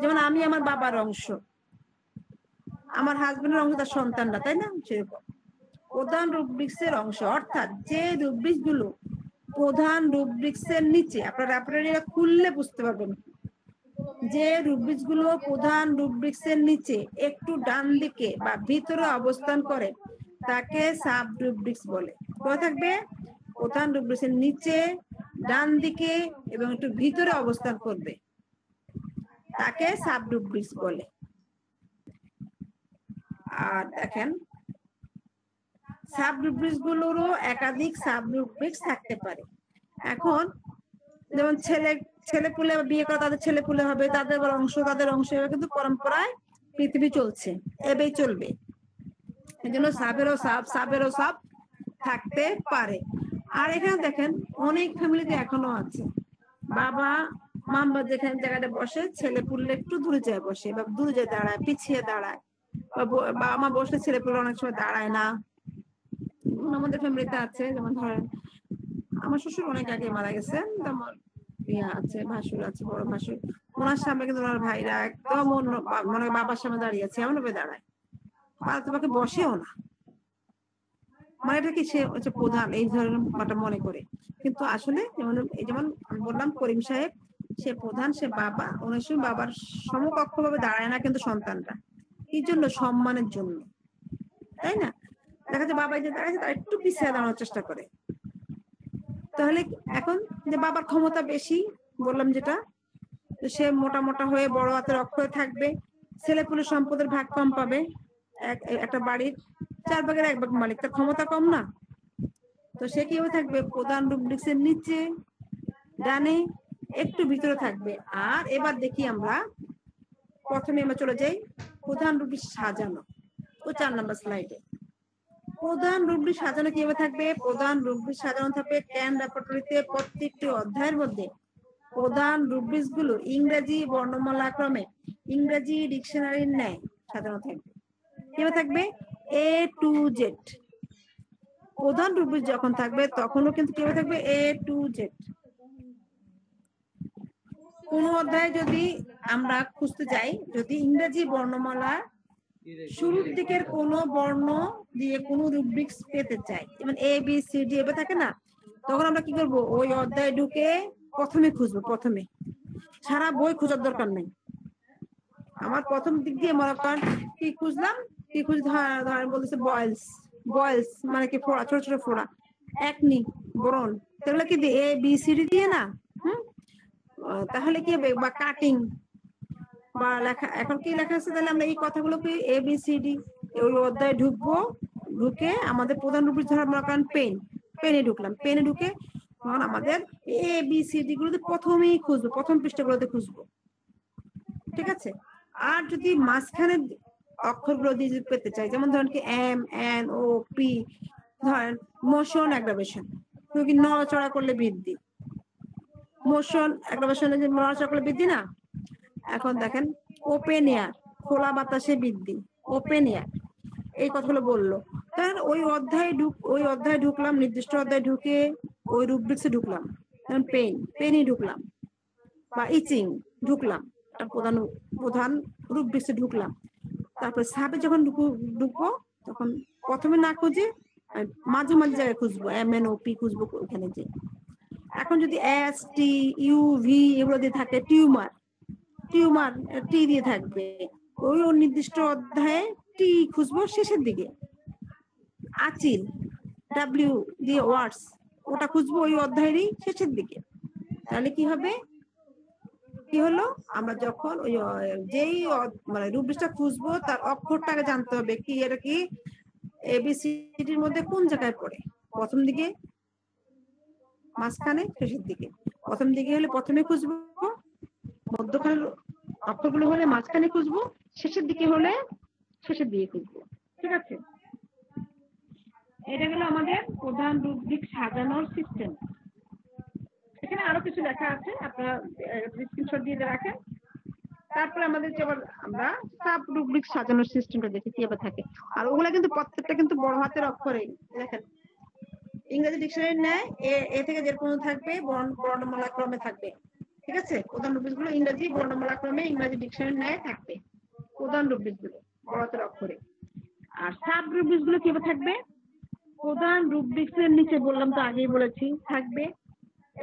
যেমন আমি আমার বাবার অংশ, আমার হাজবেন্ডের অংশ তার সন্তানরা, তাই না? সেরকম প্রধান রুব্রিক্স এর অংশ, অর্থাৎ যে রুব্রিক্স গুলো প্রধান রুব্রিক্স এর নিচে, আপনারা রেপার্টরিটা খুললে বুঝতে পারবেন, যে রুব্রিক্স গুলো প্রধান রুব্রিক্স এর নিচে একটু ডান দিকে বা ভিতরে অবস্থান করে তাকে সাব রুব্রিক্স বলে। কোথায় থাকবে? প্রধান রুব্রিক্সের নিচে, ডান দিকে এবং একটু ভিতরে অবস্থান করবে, তাকে সাব রুব্রিক্স বলে। আর দেখেন সাব রুব্রিক্স গুলোরও একাধিক সাব রুব্রিক্স থাকতে পারে। এখন যেমন ছেলেপুলে বিয়ে করা, তাদের ছেলেপুলে হবে, তাদের তাদের অংশ হবে, কিন্তু পরম্পরায় পৃথিবী চলছে, এবেই চলবে। এই জন্য সাবেরও সাব থাকতে পারে। আর এখানে দেখেন অনেক ফ্যামিলিতে এখনো আছে বাবা মাম্বা যেখানে জায়গাটা বসে, ছেলে পুলে একটু দূরে যায় বসে, বা দূরে যায় দাঁড়ায়, পিছিয়ে দাঁড়ায়, বা মা বসলে ছেলে পুলে অনেক সময় দাঁড়ায় না। আমাদের ফ্যামিলিতে আছে, যেমন ধরেন আমার শ্বশুর অনেক আগে মারা গেছেন, আমার ইয়া আছে, ভাসুর আছে, বড় ভাসুর, ওনার সামনে কিন্তু ওনার ভাইরা একদম মনে বাবার সামনে দাঁড়িয়ে আছে, এমন ভাবে দাঁড়ায়, তোমাকে বসেও না, মানে এটা কি সে হচ্ছে প্রধান, এই ধরনের মনে করে। কিন্তু আসলে যেমন আমি বললাম করিম সাহেব, সে প্রধান, সে বাবা, অনেক সময় বাবার সমকক্ষ ভাবে দাঁড়ায় না কিন্তু সন্তানরা, এই জন্য সম্মানের জন্য, তাই না? দেখা যায় বাবা যে দাঁড়ায় তারা একটু পিছিয়ে দাঁড়ানোর চেষ্টা করে। তাহলে এখন যে বাবার ক্ষমতা বেশি বললাম যেটা, তো সে মোটা মোটা হয়ে বড় হাতের অক্ষরে থাকবে, ছেলেপুলে সম্পদের ভাগ কম পাবে, একটা বাড়ির 4 ভাগের 1 ভাগ মালিক, তার ক্ষমতা কম না, তো সে কিভাবে থাকবে? প্রধান রুব্রিক্সের নিচে, ডানে, একটু ভিতরে থাকবে। আর এবার দেখি আমরা প্রথমে আমরা চলে যাই প্রধান রুব্রিক্স সাজানো, ও 4 নম্বর স্লাইডে। প্রধান রুব্রিক্স সাজানো কিভাবে থাকবে? প্রধান রুব্রিক্স সাজানো থাকবে ক্যান রেপার্টরিতে প্রত্যেকটি অধ্যায়ের মধ্যে প্রধান রুব্রিক্স গুলো ইংরেজি বর্ণমালা ক্রমে ইংরেজি ডিকশনারির ন্যায় সাজানো থাকবে। কিভাবে থাকবে? A to Z। প্রধান রুব্রিক্স যখন থাকবে তখনও কিন্তু কিভাবে থাকবে? A to Z। কোন অধ্যায় যদি আমরা খুঁজতে যাই, যদি ইংরেজি বর্ণমালা শুরুর দিকের কোন বর্ণ দিয়ে কোন রুব্রিক্স পেতে চাই, যেমন A B C D এভাবে থাকে না, তখন আমরা কি করব? ওই অধ্যায় ঢুকে প্রথমে খুঁজবো, প্রথমে, সারা বই খোঁজার দরকার নেই। আমার প্রথম দিক দিয়ে মনে করেন কি খুঁজলাম, কি খুঁজ ধরেন বলতেছে বয়েলস মানে কি ফোড়া, ছোট ছোট ফোড়া, একনি, ব্রণ, সেগুলো কি দিয়ে A B C D দিয়ে না? তাহলে কি হবে? বা কাটিং বা লেখা, এখন কি লেখা আছে, তাহলে আমরা এই কথাগুলো কি A B C D ওই অধ্যায়ে ঢুকবো, ঢুকে আমাদের প্রধান রুব্রিক্স ধরা মনে করেন পেনে ঢুকলাম, পেনে ঢুকে তখন আমাদের A B C D গুলোতে প্রথমেই খুঁজবো, প্রথম পৃষ্ঠাগুলোতে খুঁজবো, ঠিক আছে? আর যদি মাঝখানে অক্ষরগুলো দিয়ে পেতে চাই, যেমন ধরেন কি M N O P, ধরেন মোশন অ্যাগ্রাভেশন, কি নড়াচড়া করলে বৃদ্ধি, মোশন অ্যাগ্রাভেশনে যে নড়াচড়া করলে বৃদ্ধি না। এখন দেখেন ওপেন এয়ার, খোলা বাতাসে বৃদ্ধি, ওপেন এয়ার, এই কথাগুলো বললো। তাহলে ওই অধ্যায়ে ঢুকলাম, নির্দিষ্ট অধ্যায়ে ঢুকে ওই রুব্রিক্সে ঢুকলাম, যেমন পেনই ঢুকলাম, বা ইচিং ঢুকলাম, প্রধান রুব্রিক্সে ঢুকলাম। তারপরে সাবে যখন ঢুকবো তখন প্রথমে না খুঁজে মাঝে মাঝে জায়গায় খুঁজবো, MNOP খুঁজবো ওখানে যে। এখন যদি ST UV এগুলো দিয়ে থাকে, টিউমার টি দিয়ে থাকবে, ওই নির্দিষ্ট অধ্যায়ে টি খুঁজবো শেষের দিকে। আচিল W দিয়ে ওয়ার্ডস, ওটা খুঁজবো ওই অধ্যায়েরই শেষের দিকে। তাহলে কি হবে? কি হলো? আমরা যখন ওই যেই মানে রুব্রিক্সটা খুঁজবো তার অক্ষরটাকে জানতে হবে, কি এটা কি ABCD এর মধ্যে কোন জায়গায় পড়ে, প্রথম দিকে, মাঝখানে, শেষের দিকে। প্রথম দিকে হলে প্রথমে খুঁজবো, মধ্যখানে অক্ষরগুলো হলে মাঝখানে খুঁজবো, শেষের দিকে হলে শেষের দিকে খুঁজবো, ঠিক আছে? এটা হলো আমাদের প্রধান রুব্রিক্স সাজানোর সিস্টেম। এখানে আরো কিছু লেখা আছে, আপনারা স্ক্রিনশট দিয়ে রাখেন। তারপরে আমাদের যেমন আমরা সাব রুব্রিক্স সাজানোর সিস্টেমটা দেখি কিভাবে থাকে। আর ওগুলা কিন্তু প্রত্যেকটা কিন্তু বড় হাতের অক্ষরে, দেখেন ইংরেজি ডিকশনারি নেয়, এ থেকে যে কোনো থাকবে, বর্ণমালা ক্রমে থাকবে, ঠিক আছে? প্রধান রুব্রিক্স গুলো ইংরেজি বর্ণমালা ক্রমে ইংরেজি ডিকশনারি নেয় থাকবে, প্রধান রুব্রিক্স গুলো বড় হাতের অক্ষরে। আর সাব রুব্রিক্স গুলো কিভাবে থাকবে? প্রধান রুব্রিক্স এর নিচে, বললাম তো আগেই বলেছি, থাকবে,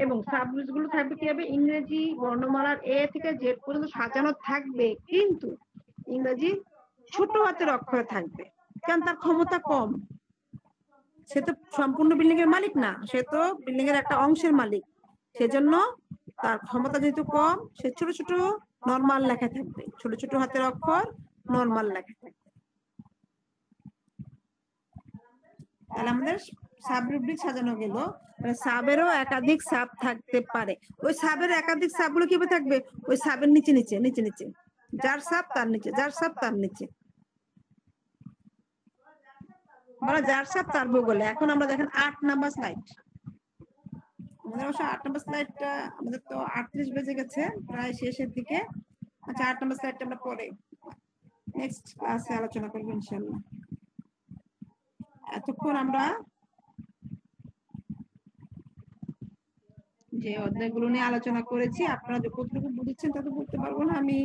এবং সাব রুব্রিক্স গুলো থাকবে কি হবে? ইংরেজি বর্ণমালার A থেকে Z পর্যন্ত সাজানো থাকবে, কিন্তু ইংরেজি ছোট হাতের অক্ষরে থাকবে, কারণ তার ক্ষমতা কম, সে তো সম্পূর্ণ বিল্ডিং এর মালিক না, সে তো বিল্ডিং এর একটা অংশের মালিক। সেজন্য তার ক্ষমতা যেহেতু কম, সে ছোট ছোট নরমাল লেখা থাকবে, ছোট ছোট হাতের অক্ষর নরমাল লেখা থাকবে। তাহলে আমাদের সাব রুব্রিক সাজানো গেল। সাবেরও একাধিক সাব থাকতে পারে। ওই সাবের একাধিক সাবগুলো কিভাবে থাকবে? ওই সাবের নিচে নিচে নিচে নিচে, যার সাব তার নিচে, যার সাব তার নিচে, মানে যার সাব তার ভূগোলে। এখন আমরা দেখেন 8 নাম্বার স্লাইড। আমাদের অবশ্য 8 নাম্বার স্লাইডটা, আমাদের তো 38 বেজে গেছে, প্রায় শেষের দিকে। আচ্ছা, 8 নাম্বার স্লাইডটা আমরা পরে নেক্সট ক্লাসে আলোচনা করব ইনশাআল্লাহ। এতক্ষণ আমরা যে অধ্যায়গুলো নিয়ে আলোচনা করেছি, আপনারা যে কতটুকু বুঝেছেন তা তো বলতে পারবো না আমি,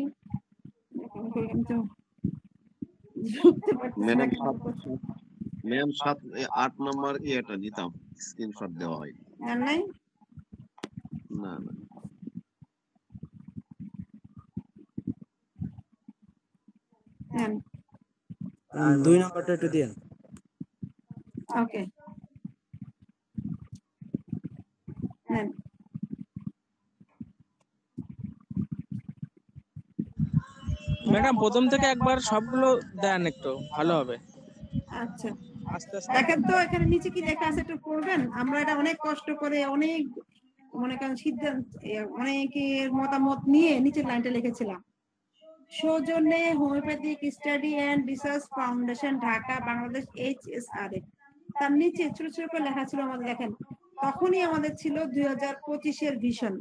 তো বুঝতে পারতেছি না। ম্যাম 8 নাম্বার ইয়েটা নিতাম, স্ক্রিনশট দেওয়া হয় নাই না না। হ্যাঁ, 2 নাম্বারটা একটু দিন। ওকে, হ্যাঁ ম্যাডাম প্রথম থেকে একবার সবগুলো দেন, একটু ভালো হবে। আচ্ছা, আস্তে আস্তে দেখেন তো এখানে নিচে কি লেখা আছে একটু পড়বেন। আমরা এটা অনেক কষ্ট করে, অনেক মনে করেন সিদ্ধান্ত, অনেকের মতামত নিয়ে নিচের লাইনটা লিখেছিলাম। সৌজন্যে homeopathic study and research foundation, Dhaka, Bangladesh, HSRF। তার নিচে ছোট ছোট করে লেখা ছিল আমাদের, দেখেন তখনই আমাদের ছিল 2025-এর ভিশন,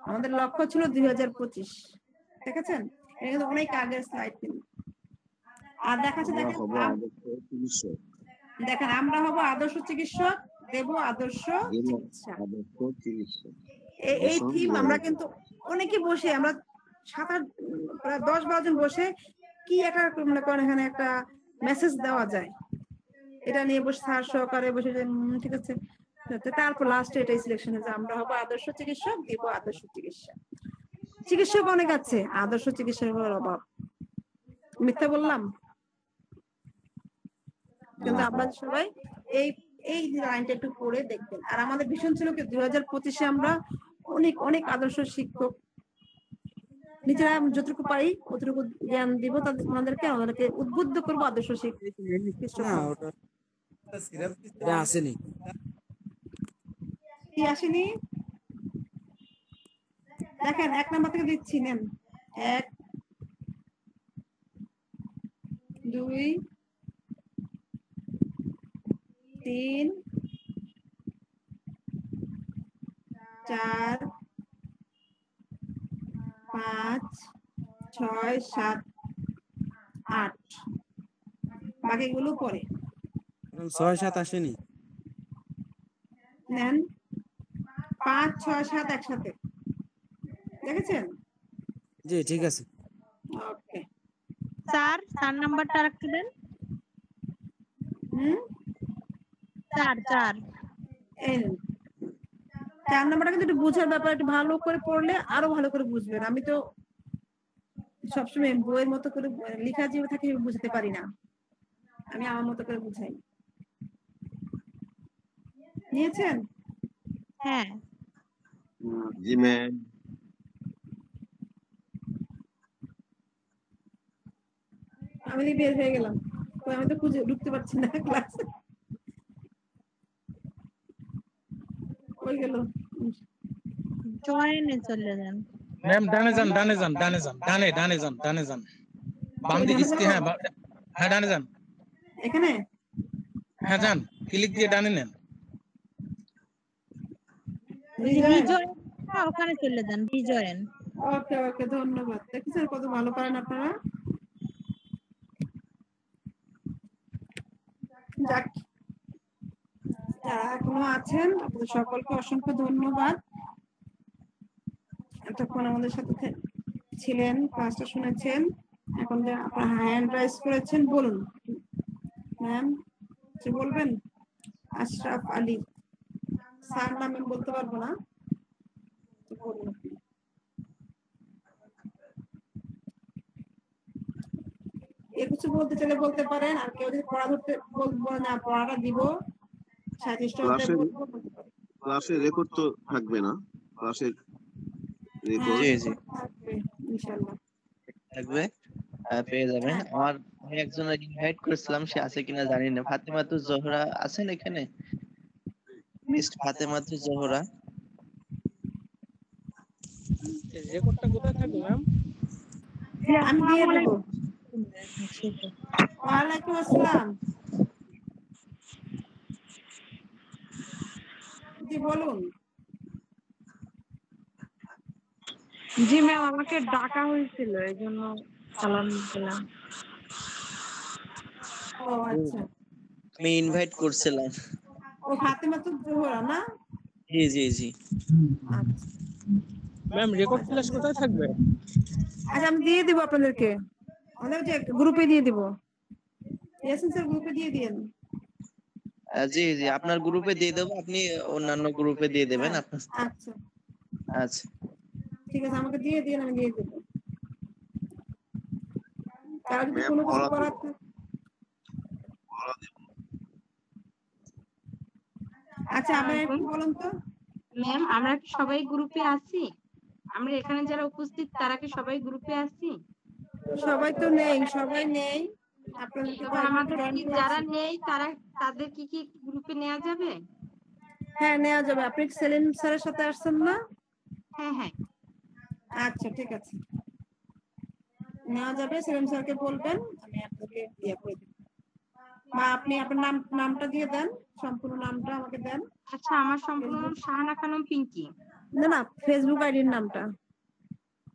আমাদের লক্ষ্য ছিল 2025। দেখেছেন, এটা কিন্তু অনেক আগের স্লাইড। আর দেখাচ্ছে, দেখেন দেখেন আমরা হব আদর্শ চিকিৎসক, দেব আদর্শ চিকিৎসা। এই থিম আমরা কিন্তু অনেকে বসে, আমরা 7-8 প্রায় 10-12 জন বসে কি একটা মনে করেন এখানে একটা মেসেজ দেওয়া যায়, এটা নিয়ে বসে স্যার সহকারে বসে যে ঠিক আছে। তারপর লাস্টে এটাই সিলেকশন হয়েছে, আমরা হবো আদর্শ চিকিৎসক, দেব আদর্শ চিকিৎসা। চিকিৎসক অনেক আছে, আদর্শ চিকিৎসকের অভাব। মিথ্যা বললাম? কিন্তু আপনারা সবাই এই এই লাইনটা একটু পড়ে দেখবেন। আর আমাদের ভীষণ ছিল কি 2025-এ আমরা অনেক অনেক আদর্শ শিক্ষক, নিজেরা যতটুকু পারি অতটুকু জ্ঞান দিব তাদের, ওনাদেরকে উদ্বুদ্ধ করবো আদর্শ শিক্ষক। আসেনি কি আসেনি? দেখেন 1 নাম্বার থেকে দিচ্ছি, নেন 1 2 3 4 5 6 7 8, বাকিগুলো পরে 6-7 আসেনি। নেন 5 6 7 একসাথে, দেখেছেন? জি ঠিক আছে। ওকে, স্যার 4 নাম্বারটা রাখতে দেন। 4 এই নেন 4 নাম্বারটা কিন্তু একটু বোঝার ব্যাপার, একটু ভালো করে পড়লে আরো ভালো করে বুঝবেন। আমি তো সবসময় বইয়ের মতো করে লেখা যেভাবে থাকে বুঝতে পারি না, আমি আমার মতো করে বুঝাই। নিয়েছেন? হ্যাঁ, জি ম্যাম। আমি বের হয়ে গেলাম, আমি তো খুঁজে ঢুকতে পারছি না ক্লাসে। কই গেল? জয়েনে চলে যান। ম্যাম ডানে যান, ডানে যান, ডানে যান, ডানে ডানে যান, ডানে যান, বাম দিকে হ্যাঁ হ্যাঁ ডানে যান, এখানে হ্যাঁ যান, ক্লিক দিয়ে ডানে নেন। বিজয়, ওখানে চলে যান, বিজয়েন। ওকে ওকে, ধন্যবাদ। দেখেছেন কত ভালো পারেন আপনারা। যাক, যারা এখনো আছেন আপনাদের সকলকে অসংখ্য ধন্যবাদ। এতক্ষণ আমাদের সাথে ছিলেন, ক্লাসটা শুনেছেন। এখন যে আপনারা হ্যান্ড রাইজ করেছেন, বলুন ম্যাম কিছু বলবেন? আশরাফ আলী স্যার নামে বলতে পারবো না, বলুন। কিছু বলতে চাইলে বলতে পারেন, আর কেউ যদি পড়া ধরতে বলবো না, পড়াটা দিব 37টা অধ্যায় ক্লাসে বলবো, বলতে পারি। ক্লাসে রেকর্ড তো থাকবে না? ক্লাসে হ্যাঁ, রেকর্ড জি জি থাকবে, ইনশাআল্লাহ। থাকবে, পেয়ে যাবেন। আমি একজনের ইনভাইট করেছিলাম, সে আছে কিনা জানি না। ফাতেমাতুজ জোহরা আছেন এখানে? মিস ফাতেমাতুজ জোহরা। রেকর্ডটা কোথায় থাকবে ম্যাম? আমি দিয়ে দেবো। ওয়ালাইকুম আসসালাম। জি বলুন। জি ম্যাম, আমাকে ডাকা হয়েছিল, এই জন্য সালাম দিলাম। ও আচ্ছা, আমি ইনভাইট করছিলাম। ও ফাতেমাতুজ জোহরা না? জি জি জি আচ্ছা ম্যাম রেকর্ড ক্লাস কোথায় থাকবে? আচ্ছা, আমি দিয়ে দিব আপনাদেরকে, আমাদের যে গ্রুপে দিয়ে দিব। ইয়াসিন স্যার গ্রুপে দিয়ে দিন। জি জি আপনার গ্রুপে দিয়ে দেবো, আপনি অন্যান্য গ্রুপে দিয়ে দেবেন আপনার। আচ্ছা আচ্ছা ঠিক আছে, আমাকে দিয়ে দিন, আমি দিয়ে দেবো। কারো যদি ম্যাম কোনো কিছু পড়া করার দেবো, পড়া দেবো। আচ্ছা আপনি একটু বলুন তো। ম্যাম, আমরা কি সবাই গ্রুপে আছি? আমরা এখানে যারা উপস্থিত তারা কি সবাই গ্রুপে আছি? সবাই তো নেই, সবাই নেই। আপনাদেরকে তবে কয়েকজন আমাদের জয়েন কি করেছি। যারা নেই তারা তাদের কি গ্রুপে নেওয়া যাবে? হ্যাঁ নেওয়া যাবে। আপনি সেলিম স্যারের সাথে আসছেন না? হ্যাঁ হ্যাঁ আচ্ছা ঠিক আছে, নেওয়া যাবে। সেলিম স্যারকে বলবেন, আমি আপনাকে ইয়ে করে দেব। বা আপনি আপনার নামটা দিয়ে দেন, সম্পূর্ণ নামটা আমাকে দেন। আচ্ছা, আমার সম্পূর্ণ নাম শাহানা খানম পিঙ্কি। না না, ফেসবুক আইডির নামটা।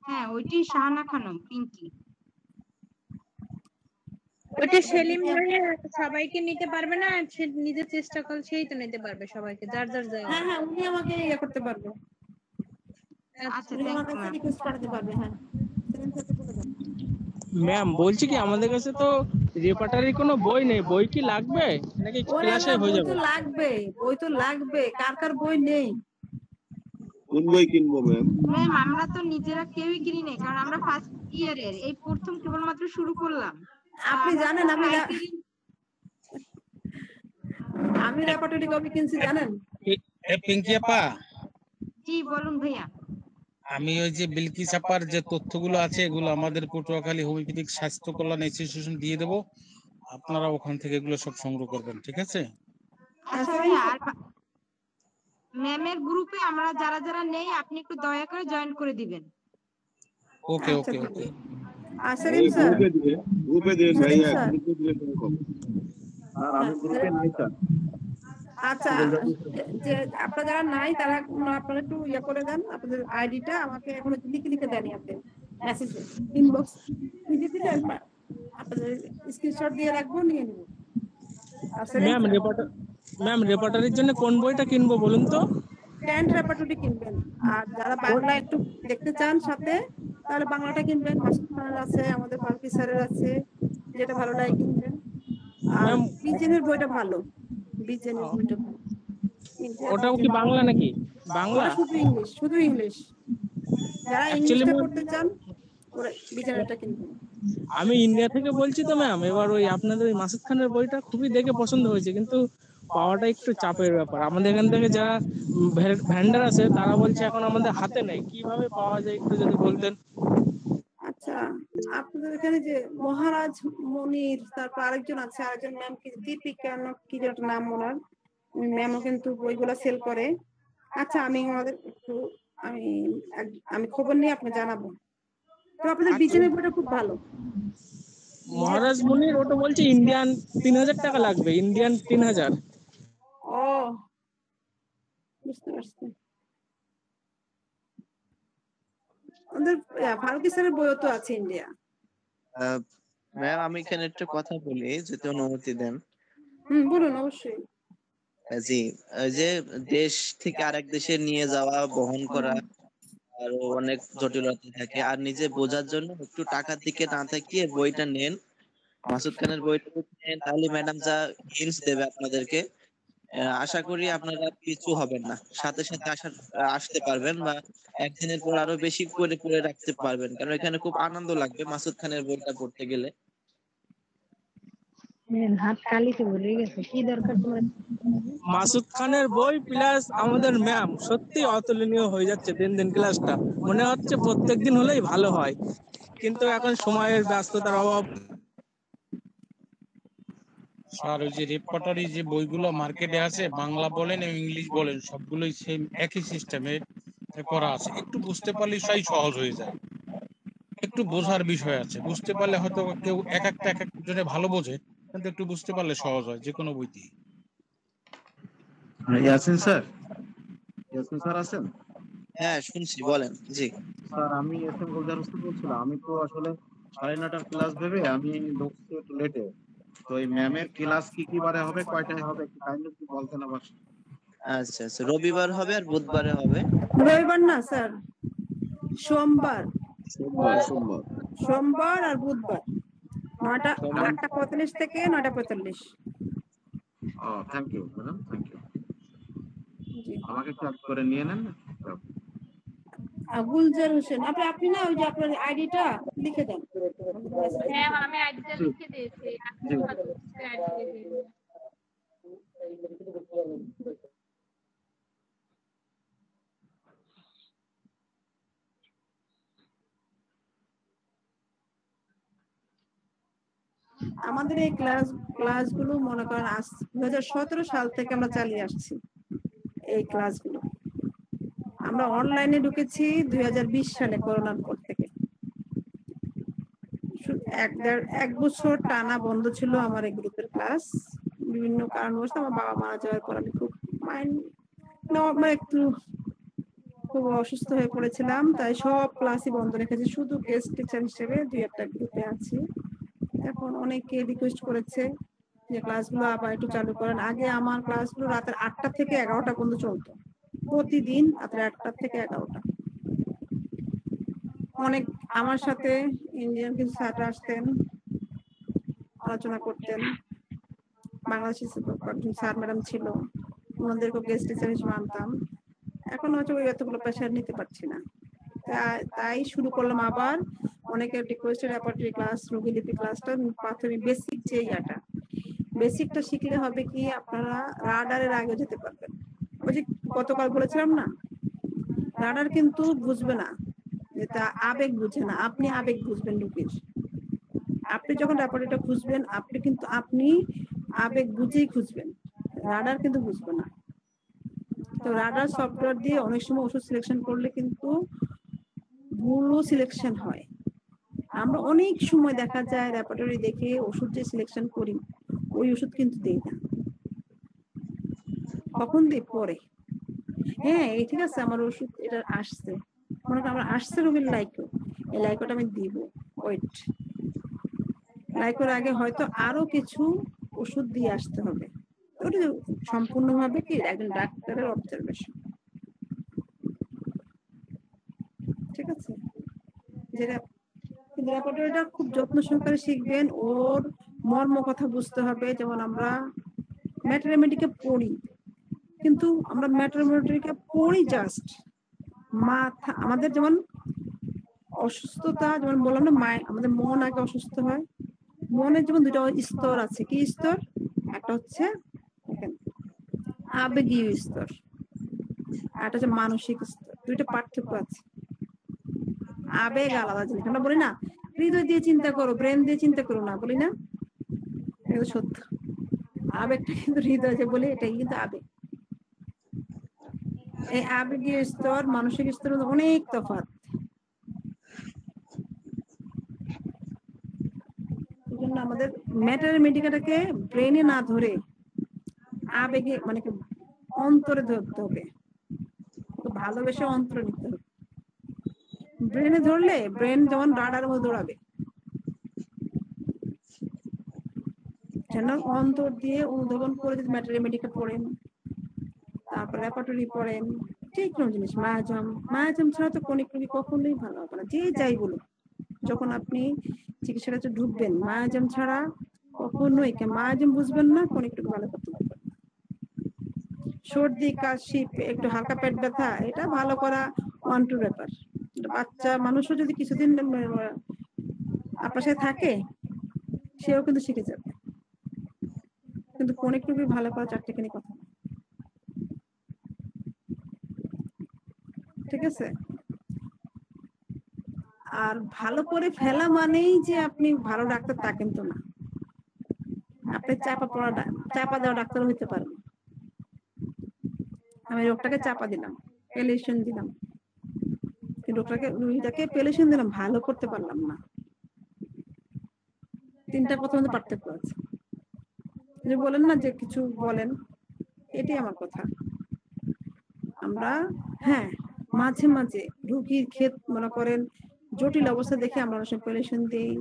হ্যাঁ, ওইটি শাহানা খানম পিঙ্কি। ওইটা সেলিম ভাইয়া সবাইকে নিতে পারবে না, সে নিজে চেষ্টা করলে সেই তো নিতে পারবে সবাইকে, যার যার জায়গা। হ্যাঁ হ্যাঁ, উনি আমাকে ইয়ে করতে পারবে, আচ্ছা, উনি থ্যাংক আমার ইউ কাছে ম্যাম। রিকোয়েস্ট পাঠাতে পারবে। হ্যাঁ, সেলিম স্যারকে বলে দেন। ম্যাম বলছি কি আমাদের কাছে তো রেপার্টারি কোনো বই নেই, বই কি লাগবে নাকি ওরে ক্লাসে আল্লাহ, হয়ে বই যাবে? তো লাগবে, বই তো লাগবে। কার কার বই নেই? কোন বই কিনবো ম্যাম? ম্যাম, আমরা তো নিজেরা কেউই কিনি নাই, কারণ আমরা ফার্স্ট ইয়ারের এই প্রথম কেবলমাত্র শুরু করলাম। আপনি জানেন আমি এ- রেপার্টরি কপি কিনছি জানেন? পিঙ্কি আপা, জি বলুন ভাইয়া। আমি ওই যে বিলকিস আপার যে তথ্যগুলো আছে এগুলো আমাদের পটুয়াখালী হোমিওপ্যাথিক স্বাস্থ্য কল্যাণ ইনস্টিটিউশন দিয়ে দেবো, আপনারা ওখান থেকে এগুলো সব সংগ্রহ করবেন, ঠিক আছে? আচ্ছা ভাইয়া, আর ম্যামের গ্রুপে আমরা যারা যারা নেই আপনি একটু দয়া করে জয়েন করে দিবেন। ওকে আচ্ছা ওকে ঠিক ওকে। আছে। আর সেলিম স্যার, গ্রুপে দিবেন সেলিম ভাইয়া, স্যার, গ্রুপে দিলে সম্ভব। আর আমি গ্রুপে নাই স্যার। আচ্ছা যে আপনারা যারা নাই তারা আপনারা একটু ইয়ে করে দেন, আপনাদের আইডিটা আমাকে এখন লিখে লিখে দেন আপনি মেসেজে, ইনবক্স লিখে দিলেন, আপনাদের স্ক্রিনশট দিয়ে রাখবো, নিয়ে নেব। আর সেলিম ম্যাম স্যার, রেপার্টারির জন্য কোন বইটা কিনবো বলুন তো? টেন্ট রেপার্টরি কিনবেন। আর যারা বাংলা একটু দেখতে চান সাথে, তাহলে বাংলাটা কিনবেন। মাসুদ খানের আছে, আমাদের ফারুকি স্যারের আছে, যেটা ভালো লাগে কিনবেন। আর ম্যাম বিজেনের বইটা ভালো, বিজেনের বইটা ভালো। ওটাও কি বাংলা নাকি? বাংলা? ওরা শুধু ইংলিশ, শুধু ইংলিশ। যারা অ্যাকচুয়ালি ইংলিশটা পড়তে চান ওরা বিজনেসটা কিনবেন। আমি ইন্ডিয়া থেকে বলছি তো ম্যাম, এবার ওই আপনাদের ওই মাসুদ খানের বইটা খুবই দেখে পছন্দ হয়েছে, কিন্তু পাওয়াটা একটু চাপের ব্যাপার। আমাদের এখান থেকে যারা ভ্যান্ডার আছে তারা বলছে এখন আমাদের হাতে নেই, কিভাবে পাওয়া যায় একটু যদি বলতেন। আচ্ছা, আপনাদের এখানে যে মহারাজ মনির, তারপর আরেকজন আছে, আরেকজন ম্যাম কি দীপিকা কি যেন একটা নাম ওনার, ম্যামও কিন্তু বইগুলা সেল করে। আচ্ছা আমি ওনাদের একটু আমি আমি খবর নিয়ে আপনাকে জানাবো। তো আপনাদের বিজনেস বইটা খুব ভালো। মহারাজ মুনির ওটা বলছে ইন্ডিয়ান 3000 টাকা লাগবে, ইন্ডিয়ান 3000। ও বুঝতে পারছি। আমাদের ফারুকি স্যারের বইও তো আছে ইন্ডিয়া। ম্যাম, আমি এখানে একটা কথা বলি যদি অনুমতি দেন। বলুন অবশ্যই। জি, ওই যে দেশ থেকে আরেক দেশে নিয়ে যাওয়া, বহন করা আরো অনেক জটিলতা থাকে, আর নিজে বোঝার জন্য একটু টাকার দিকে না তাকিয়ে বইটা নেন। মাসুদ খানের বইটা যদি নেন তাহলে ম্যাডাম যা হিন্টস দেবে আপনাদেরকে, আশা করি আপনারা পিছু হবেন না, সাথে সাথে আসতে পারবেন, বা একদিনের পর আরো বেশি করে করে রাখতে পারবেন, কারণ এখানে খুব আনন্দ লাগবে মাসুদ খানের বইটা পড়তে গেলে। হাত কালিতে ভরে গেছে, কি দরকার তোমার? মাসুদ খানের বই প্লাস আমাদের ম্যাম সত্যি অতুলনীয় হয়ে যাচ্ছে দিন দিন ক্লাসটা। মনে হচ্ছে প্রত্যেকদিন হলেই ভালো হয়, কিন্তু এখন সময়ের ব্যস্ততার অভাব। স্যার ওই যে রেপার্টরি যে বইগুলো মার্কেটে আছে, বাংলা বলেন এবং ইংলিশ বলেন, সবগুলোই সেম একই সিস্টেমে করা আছে। একটু বুঝতে পারলে সবই সহজ হয়ে যায়। একটু বোঝার বিষয় আছে, বুঝতে পারলে হয়তো কেউ এক একজনে ভালো বোঝে, কিন্তু একটু বুঝতে পারলে সহজ হয় যে কোনো বইতেই। ইয়াসিন স্যার, ইয়াসিন স্যার আছেন? হ্যাঁ শুনছি, বলেন। জি স্যার আমি এস এম গুলজার হোসেন বলছিলাম। আমি তো আসলে 9:30টার ক্লাস ভেবে আমি ঢুকছি একটু লেটে। তো এই ম্যামের ক্লাস কি কি বারে হবে, কয়টায় হবে, একটু কাইন্ডলি একটু বলতেন আবার। আচ্ছা আচ্ছা, রবিবার হবে আর বুধবারে হবে। রবিবার না স্যার, সোমবার। সোমবার সোমবার আর বুধবার 8:45 থেকে 9:45। Thank you madam, thank you. জি আমাকে একটু অ্যাড করে নিয়ে নেন। গুলজার হোসেন, আপনি না ওই যে আপনার আইডিটা লিখে দেন। হ্যাঁ আমি আইডিটা লিখে দিয়েছি, আপনি জি। কত অ্যাড দিয়ে দিন। আমাদের এই ক্লাসগুলো মনে করেন 2017 সাল থেকে আমরা চালিয়ে আসছি এই ক্লাসগুলো। আমরা অনলাইনে ঢুকেছি 2020 সালে করোনার পর থেকে। এক বছর টানা বন্ধ ছিল আমার এই গ্রুপের ক্লাস, বিভিন্ন কারণবশত। আমার বাবা মারা যাওয়ার পর আমি খুব খুব অসুস্থ হয়ে পড়েছিলাম, তাই সব ক্লাসই বন্ধ রেখেছি। শুধু গেস্ট টিচার হিসেবে 2-1টা গ্রুপে আছি। এখন অনেকে রিকোয়েস্ট করেছে যে ক্লাসগুলো আবার একটু চালু করেন। আগে আমার ক্লাসগুলো রাতের 8টা থেকে 11টা পর্যন্ত চলতো, প্রতিদিন রাতের 8টা থেকে 11টা। অনেক আমার সাথে ইন্ডিয়ান কিছু স্যার আসতেন, আলোচনা করতেন। বাংলাদেশি স্যার ম্যাডাম ছিল, ওনাদেরকে গেস্ট টিচার হিসেবে আনতাম। এখন হয়তো ওই এতগুলো প্রেশার নিতে পারছি না, তাই শুরু করলাম আবার। অনেকের রিকোয়েস্টের রেপার্টরি ক্লাস, রোগীলিপি ক্লাসটা প্রাথমিক বেসিক যে ইয়াটা, বেসিকটা শিখলে হবে কি আপনারা রাডারের আগে যেতে পারবেন। ওই যে গতকাল বলেছিলাম না, রাডার কিন্তু বুঝবে না, এটা আবেগ বুঝে না, আপনি আবেগ বুঝবেন রোগীর। আপনি যখন রেপার্টরিটা খুঁজবেন, আপনি আবেগ বুঝেই খুঁজবেন, রাডার কিন্তু বুঝবে না। তো রাডার সফটওয়্যার দিয়ে অনেক সময় ওষুধ সিলেকশন করলে কিন্তু ভুলও সিলেকশন হয়। আমরা অনেক সময় দেখা যায় রেপার্টরি দেখে ওষুধ যে সিলেকশন করি, ওই ওষুধ কিন্তু দেই না। কখন দিই? পরে। হ্যাঁ এই ঠিক আছে, আমার ওষুধ এটা আসছে, মনে করেন আমার আসছে রোগীর লাইকো, এই লাইকোটা আমি দিব, ওয়েট, লাইকোর আগে হয়তো আরো কিছু ওষুধ দিয়ে আসতে হবে। ওটা সম্পূর্ণভাবে কি একজন ডাক্তারের অবজারভেশন, ঠিক আছে? যেটা রেপার্টরিটা খুব যত্ন সহকারে শিখবেন, ওর মর্ম কথা বুঝতে হবে। যেমন আমরা ম্যাটারমেটিকে পড়ি, কিন্তু আমরা ম্যাটারমেটিকে পড়ি জাস্ট মাথা। আমাদের যেমন অসুস্থতা, যেমন বললাম না আমাদের মন আগে অসুস্থ হয়। মনের যেমন দুটো স্তর আছে, কি স্তর? একটা হচ্ছে আবেগীয় স্তর, আর একটা হচ্ছে মানসিক স্তর। দুইটা পার্থক্য আছে। আবেগ আলাদা জিনিস। আমরা বলি না হৃদয় দিয়ে চিন্তা করো, ব্রেন দিয়ে চিন্তা করো না, বলি না? এটা সত্য। আবেগটা কিন্তু হৃদয় যে বলি, এটাই কিন্তু আবেগ। এই আবেগীয় স্তর মানসিক স্তর অনেক তফাৎ। এই জন্য আমাদের ম্যাটারমেটিকাটাকে ব্রেনে না ধরে আবেগে, মানে অন্তরে ধরতে হবে, ভালোবেসে অন্তরে নিতে হবে। ব্রেনে ধরলে ব্রেন যেমন রাডার মধ্যে দৌড়াবে, যেন অন্তর দিয়ে অনুধাবন করে যদি ম্যাটারমেটিকা পড়েন, তারপর রেপার্টরি পড়েন, যে কোনো জিনিস, মায়াজাম ছাড়া তো কোন রোগী কখনোই ভালো হবে না, যে যাই বলুন। যখন আপনি চিকিৎসার কাছে ঢুকবেন, মায়াজাম ছাড়া কখনোই, মায়াজাম বুঝবেন না, কোন রোগী ভালো করতে পারবেন না। সর্দি কাশি, একটু হালকা পেট ব্যথা, এটা ভালো করা 1-2 ব্যাপার। বাচ্চা মানুষও যদি কিছুদিন আপনার সাথে থাকে, সেও কিন্তু শিখে যাবে। কিন্তু ফোনেটিকলি ভালো করা চারটেখানি কথা না। ঠিক আছে? আর ভালো করে ফেলা মানেই যে আপনি ভালো ডাক্তার তা কিন্তু না। আপনি চাপা দেওয়া ডাক্তার হইতে পারেন। আমি রোগটাকে চাপা দিলাম, পেলেশন দিলাম, রোগীটাকে পেলেশন দিলাম, ভালো করতে পারলাম না। তিনটা কথার মধ্যে পার্থক্য আছে। যে বলেন না যে কিছু বলেন, এটাই আমার কথা। আমরা হ্যাঁ মাঝে মাঝে রোগীর মনে করেন জটিল অবস্থা দেখে আমরা অনেক সময় পেলেশন দিই,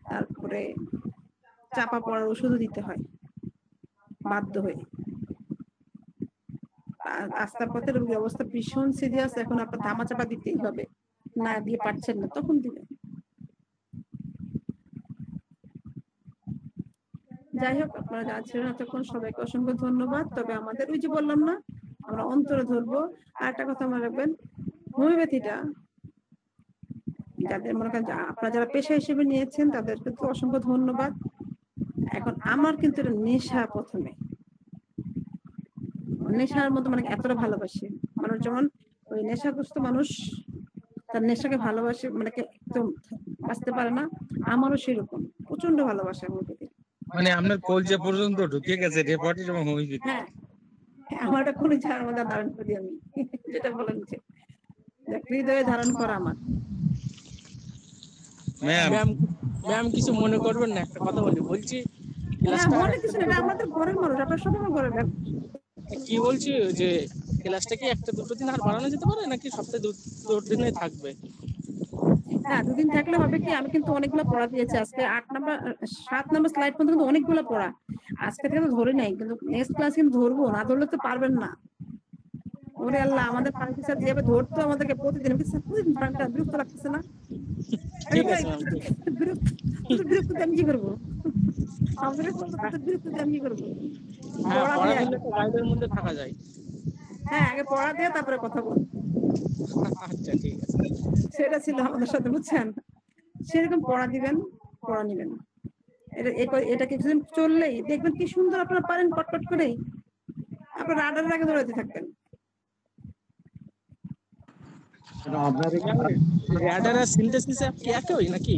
তারপরে চাপা পড়ার ওষুধও দিতে হয় বাধ্য হয়ে। রাস্তার পথে রোগীর অবস্থা ভীষণ সিরিয়াস, এখন আপনার ধামা চাপা দিতেই হবে, না দিয়ে পারছেন না তখন দিবেন। যাই হোক, আপনারা যা ছিলেন এতক্ষণ সবাইকে অসংখ্য ধন্যবাদ। তবে আমাদের ওই যে বললাম না, আমরা অন্তরে ধরবো। আর একটা কথা মনে রাখবেন, হোমিওপ্যাথিটা যাদের মনে করেন আপনারা যারা পেশা হিসেবে নিয়েছেন তাদেরকে তো অসংখ্য ধন্যবাদ। এখন আমার কিন্তু এটা নেশা। প্রথমে নেশার মতো মানে এতটা ভালোবাসি, মানুষ যেমন ওই নেশাগ্রস্ত মানুষ তার নেশাকে ভালোবাসে, মানে একদম বাঁচতে পারে না, আমারও সেরকম প্রচন্ড ভালোবাসা হোমিওপ্যাথি। মানে আপনার কলজা পর্যন্ত ঢুকে গেছে রেপার্টি এবং হোমিওপ্যাথি। হ্যাঁ, আমার একটা কোনো ধারণার মধ্যে ধারণ করি আমি, যেটা বলেন যে হৃদয়ে ধারণ করা আমার। ম্যাম কিছু মনে করবেন না, একটা কথা বলছি না মনে কিছু না, আমাদের ঘরের মানুষ, আপনার সব আমার ঘরের মানুষ। কি বলছি যে ক্লাসটা কি একটা দুটো দিন আর বাড়ানো যেতে পারে নাকি সপ্তাহে দুটো দিনে থাকবে? না, দুদিন থাকলে হবে কি, আমি কিন্তু অনেকগুলো পড়া দিয়েছি আজকে। 7 নাম্বার স্লাইড পর্যন্ত কিন্তু অনেকগুলো পড়া আজকে থেকে তো ধরে নাই, কিন্তু নেক্সট ক্লাস কিন্তু ধরবো, না ধরলে তো পারবেন না। ওরে আল্লাহ, আমাদের ফারুকি স্যার যেভাবে ধরতো আমাদেরকে প্রতিদিন, প্রতিদিন ফারুকটা বিরক্ত লাগতেছে না? ঠিক আছে ম্যাম, বিরক্ত আমি কি করবো? আমাদের বিরক্ত আমি কি করবো? পড়া দিলে তো বাইরের মধ্যে থাকা যায়। হ্যাঁ, আগে পড়া দিয়ে তারপরে কথা বল। আচ্ছা ঠিক আছে, সেটা ছিল আমাদের সাথে, বুঝছেন? সেরকম পড়া দিবেন, পড়া নিবেন। এটা কিছুদিন চললেই দেখবেন কি সুন্দর আপনারা পারেন, কটকট করে আপনার রাডারের আগে দৌড়াতে থাকবেন। র্যাডার আর সিনথেসিস কি একই নাকি?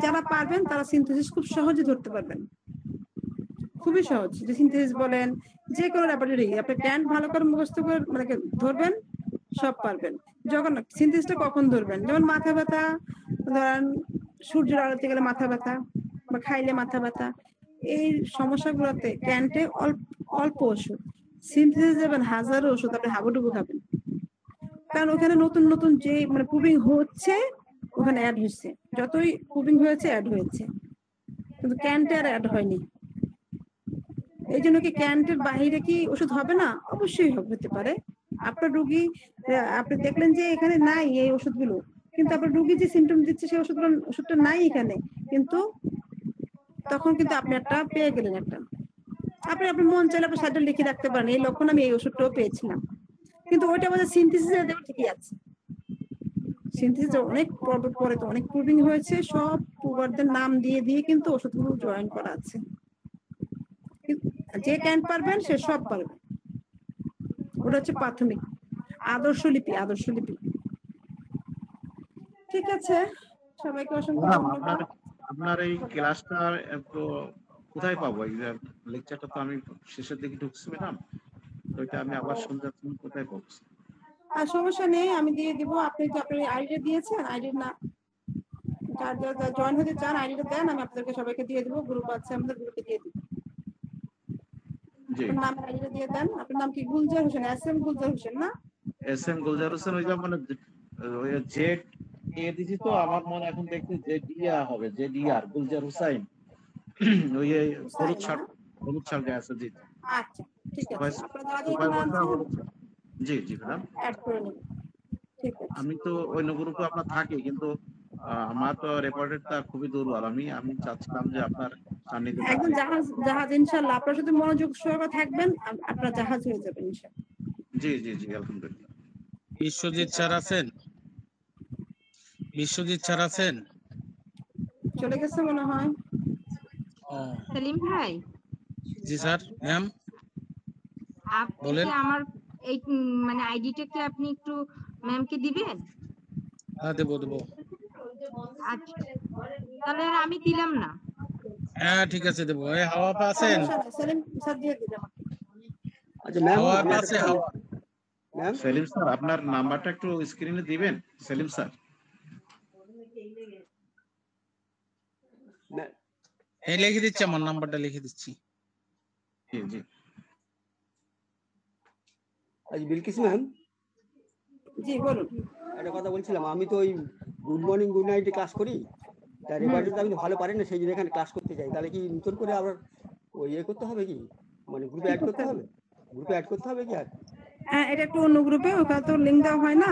যারা পারবেন তারা সিনথেসিস খুব সহজে ধরতে পারবেন, খুবই সহজ। যে সিনথেসিস বলেন, যে কোনো ল্যাবরেটরি আপনি ক্যান্ট ভালো করে মুখস্থ করে মানে ধরবেন, সব পারবেন। যখন সিনথেসিসটা কখন ধরবেন, যেমন মাথা ব্যথা, ধরেন সূর্যের আলোতে গেলে মাথা ব্যথা বা খাইলে মাথা ব্যথা, এই সমস্যাগুলোতে ক্যান্টে অল্প ওষুধ, সিনথেসিস যাবেন হাজারো ওষুধ, আপনি হাবুডুবু খাবেন। কারণ ওখানে নতুন নতুন যে মানে প্রুভিং হচ্ছে ওখানে অ্যাড হচ্ছে, যতই প্রুভিং হয়েছে অ্যাড হয়েছে, কিন্তু ক্যান্টে আর অ্যাড হয়নি। এই জন্য কি ক্যান্টের বাইরে কি ওষুধ হবে না? অবশ্যই হতে পারে। আপনার রোগী আপনি দেখলেন যে এখানে নাই এই ওষুধগুলো, কিন্তু আপনার রোগী যে সিমটম দিচ্ছে সেই ওষুধটা নাই এখানে, কিন্তু তখন কিন্তু আপনি একটা পেয়ে গেলেন। একটা আপনি মন চাইলে আপনি সাইডে লিখে রাখতে পারেন, এই লক্ষণ আমি এই ওষুধটাও পেয়েছিলাম, কিন্তু ওইটা আমাদের সিনথেসিসে দেওয়া ঠিকই আছে। সিনথেসিস অনেক পরে তো অনেক প্রুভিং হয়েছে, সব প্রুভারদের নাম দিয়ে দিয়ে কিন্তু ওষুধগুলো জয়েন করা আছে। যে ক্যান্ট পারবেন সে সব পারবে। ওটা হচ্ছে প্রাথমিক আদর্শলিপি। ঠিক আছে, সবাইকে অসংখ্য ধন্যবাদ। আপনার এই ক্লাসটা কোথায় পাবো? এই লেকচারটা তো আমি শেষের দিকে ঢুকছি ম্যাডাম, তো এটা আমি আবার শুনতে কোথায় পাবো? আর সমস্যা নেই, আমি দিয়ে দিব। আপনি তো আপনার আইডি দিয়েছেন, আইডি না যারা জয়েন হতে চান আইডিটা দেন, আমি আপনাদেরকে সবাইকে দিয়ে দিব। গ্রুপ আছে আমাদের, গ্রুপে দিয়ে দিব। জি, নাম আইডিটা দিয়ে দেন। আপনার নাম কি? গুলজার হোসেন, এসএম গুলজার হোসেন না? এসএম গুলজার হোসেন। ওই মানে ওই জেড এ দিছি তো, আমার মনে এখন দেখছি যে ডিআ হবে, যে ডিআর গুলজার হোসেন। ওই হলুদ শাল গায়ে আছে। জি আচ্ছা ঠিক আছে, আপনারা যারা এখানে আছেন জি জি ম্যাডাম, অ্যাড করে নিন। ঠিক আছে, আমি তো অন্য গ্রুপে আপনার থাকি, কিন্তু আমার তো রেকর্ডেডটা খুবই দুর্বল। আমি চাচ্ছিলাম যে আপনার সান্নিধ্যে একদম জাহাজ ইনশাআল্লাহ আপনার সাথে মনোযোগ সহকারে থাকবেন, আপনার জাহাজ হয়ে যাবে ইনশাআল্লাহ। জি জি জি, আলহামদুলিল্লাহ। বিশ্বজিৎ স্যার আছেন? বিশ্বজিৎ স্যার আছেন? চলে গেছে মনে হয়। ও সেলিম ভাই, জি স্যার ম্যাম আপনি বলেন। কি আমার এই মানে আইডিটা কি আপনি একটু ম্যামকে দিবেন? হ্যাঁ দেবো দেবো। আচ্ছা, তাহলে আর আমি দিলাম না। হ্যাঁ ঠিক আছে দেবো। এই হাওয়া পা আছেন? সমস্যা নাই, সেলিম স্যার দিয়ে দিন আমাকে। আচ্ছা ম্যাম, হাওয়া আমি পা একটা আছে কথা হাওয়া? ম্যাম, সেলিম স্যার আপনার নাম্বারটা একটু স্ক্রিনে দিবেন সেলিম স্যার। এই লিখে দিচ্ছি, আমার নাম্বারটা লিখে দিচ্ছি। জি জি। আজ বিলকিস ম্যাম, জি বলুন। একটা কথা বলছিলাম, আমি তো ওই গুড মর্নিং গুড নাইটে ক্লাস করি, তার রেকর্ডিংটা আমি তো ভালো পারি না, সেই জন্য এখানে ক্লাস করতে চাই। তাহলে কি নতুন করে আবার ওই ইয়ে করতে হবে কি, মানে গ্রুপে অ্যাড করতে হবে? গ্রুপে অ্যাড করতে হবে কি আর? হ্যাঁ, এটা একটু অন্য গ্রুপে, ওখানে তো লিংক দেওয়া হয় না।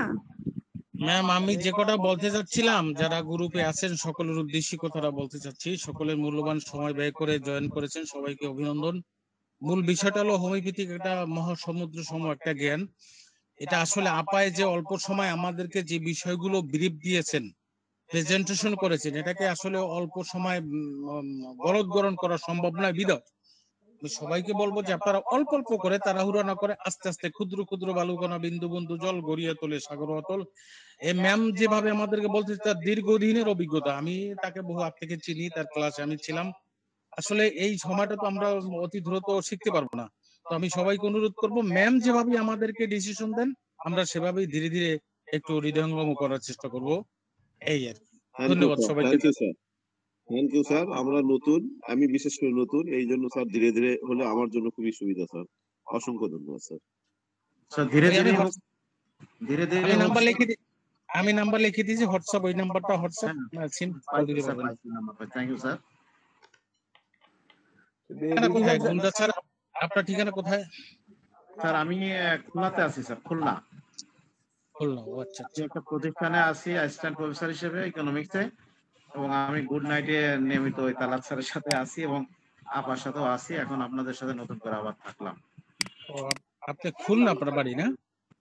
ম্যাম আমি যে কথা বলতে চাচ্ছিলাম, যারা গ্রুপে আছেন সকলের উদ্দেশ্যে কথাটা বলতে চাচ্ছি। সকলের মূল্যবান সময় ব্যয় করে জয়েন করেছেন, সবাইকে অভিনন্দন। মূল বিষয়টা হলো হোমিওপ্যাথিক একটা মহাসমুদ্র সম একটা জ্ঞান। এটা আসলে আপায় যে অল্প সময় আমাদেরকে যে বিষয়গুলো ব্রিফ দিয়েছেন, প্রেজেন্টেশন করেছেন, এটাকে আসলে অল্প সময় গলদগরণ করা সম্ভব নয়। বিধায় আমি সবাইকে বলবো যে আপনারা অল্প অল্প করে, তাড়াহুড়া না করে, আস্তে আস্তে ক্ষুদ্র ক্ষুদ্র বালুকণা বিন্দু বিন্দু জল গড়িয়ে তোলে সাগর অতল। এই ম্যাম যেভাবে আমাদেরকে বলতে, তার দীর্ঘদিনের অভিজ্ঞতা, আমি তাকে বহু আগ থেকে চিনি, তার ক্লাসে আমি ছিলাম। আসলে এই সময়টা তো আমরা অতি দ্রুত শিখতে পারবো না। তো আমি সবাইকে অনুরোধ করব, ম্যাম যেভাবে আমাদেরকে ডিসিশন দেন, আমরা সেভাবেই ধীরে ধীরে একটু হৃদয়ঙ্গম করার চেষ্টা করব। এই আর কি। ধন্যবাদ সবাইকে। Thank you sir, thank you sir. আমরা নতুন, আমি বিশেষ করে নতুন, এই জন্য স্যার ধীরে ধীরে হলে আমার জন্য খুবই সুবিধা স্যার। অসংখ্য ধন্যবাদ স্যার। স্যার ধীরে ওই ধীরে আমি হোক, ধীরে ধীরে আমি হোক। নাম্বার লিখে দিই, আমি নাম্বার লিখে দিয়েছি হোয়াটসঅ্যাপ, ওই নাম্বারটা হোয়াটসঅ্যাপ সিম কল দিতে পারবেন। Thank you sir. ঠিকানা কোথায় গুলদা স্যার? আপনার ঠিকানা কোথায়? স্যার আমি খুলনাতে আছি স্যার, খুলনা। খুলনা, ও আচ্ছা আচ্ছা। একটা প্রতিষ্ঠানে আছি অ্যাসিস্ট্যান্ট প্রফেসর হিসেবে ইকোনমিক্সে, এবং আমি গুড নাইটে নিয়মিত ওই তালাত স্যারের সাথে আছি এবং আপার সাথেও আছি। এখন আপনাদের সাথে নতুন করে আবার থাকলাম। ও আপনি খুলনা আপনার বাড়ি না?